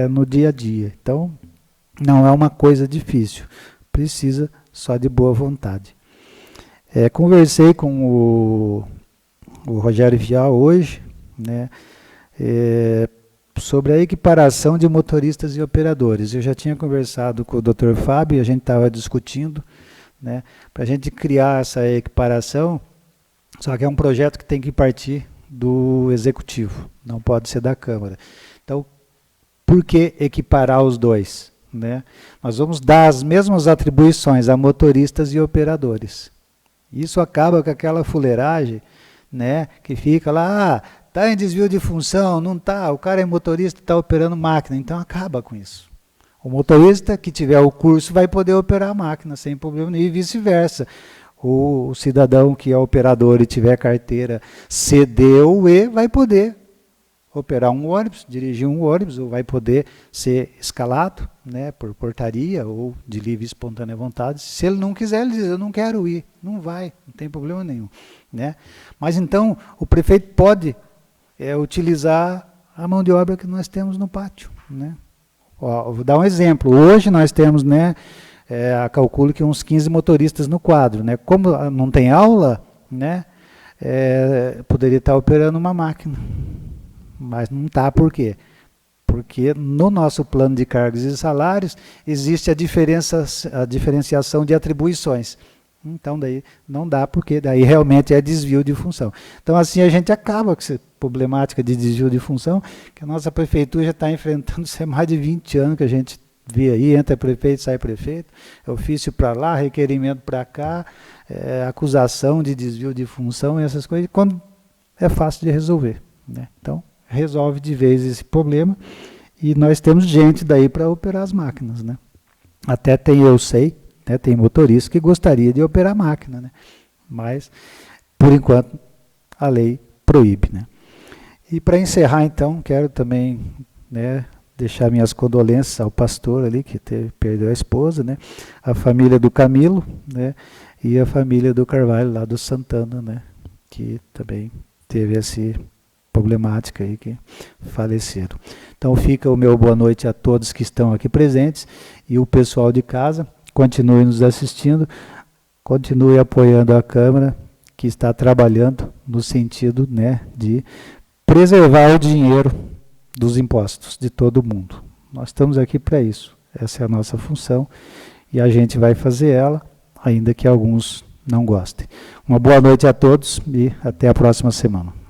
No dia a dia. Então, não é uma coisa difícil. Precisa só de boa vontade. Conversei com o Rogério Vial hoje, né? Sobre a equiparação de motoristas e operadores. Eu já tinha conversado com o Dr. Fábio, a gente estava discutindo, né, para a gente criar essa equiparação, só que é um projeto que tem que partir do Executivo, não pode ser da Câmara. Então, por que equiparar os dois? Né? Nós vamos dar as mesmas atribuições a motoristas e operadores. Isso acaba com aquela fuleiragem, né, que fica lá, está em desvio de função, não está, o cara é motorista, está operando máquina, então acaba com isso. O motorista que tiver o curso vai poder operar a máquina sem problema nenhum e vice-versa. O cidadão que é operador e tiver carteira CD ou E vai poder operar um ônibus, dirigir um ônibus, ou vai poder ser escalado, né, por portaria ou de livre e espontânea vontade. Se ele não quiser, ele diz, eu não quero ir. Não vai, não tem problema nenhum. Né? Mas então o prefeito pode utilizar a mão de obra que nós temos no pátio, né? Vou dar um exemplo. Hoje nós temos, né, calculo que uns 15 motoristas no quadro. Né? Como não tem aula, né, poderia estar operando uma máquina. Mas não está, por quê? Porque no nosso plano de cargos e salários existe a diferenciação de atribuições. Então daí não dá, porque daí realmente é desvio de função. Então assim a gente acaba com essa problemática de desvio de função, que a nossa prefeitura já está enfrentando há mais de 20 anos, que a gente vê aí, entra prefeito, sai prefeito, ofício para lá, requerimento para cá, acusação de desvio de função e essas coisas, quando é fácil de resolver. Né? Então resolve de vez esse problema e nós temos gente daí para operar as máquinas. Né? Até eu sei, né, tem motorista que gostaria de operar a máquina, né? Mas, por enquanto, a lei proíbe. Né? E para encerrar, então, quero também, né, deixar minhas condolências ao pastor ali, que perdeu a esposa, né, a família do Camilo, né, e a família do Carvalho, lá do Santana, né, que também teve essa problemática aí, que faleceram. Então fica o meu boa noite a todos que estão aqui presentes e o pessoal de casa. Continue nos assistindo, continue apoiando a Câmara, que está trabalhando no sentido, né, de preservar o dinheiro dos impostos de todo mundo. Nós estamos aqui para isso. Essa é a nossa função e a gente vai fazer ela, ainda que alguns não gostem. Uma boa noite a todos e até a próxima semana.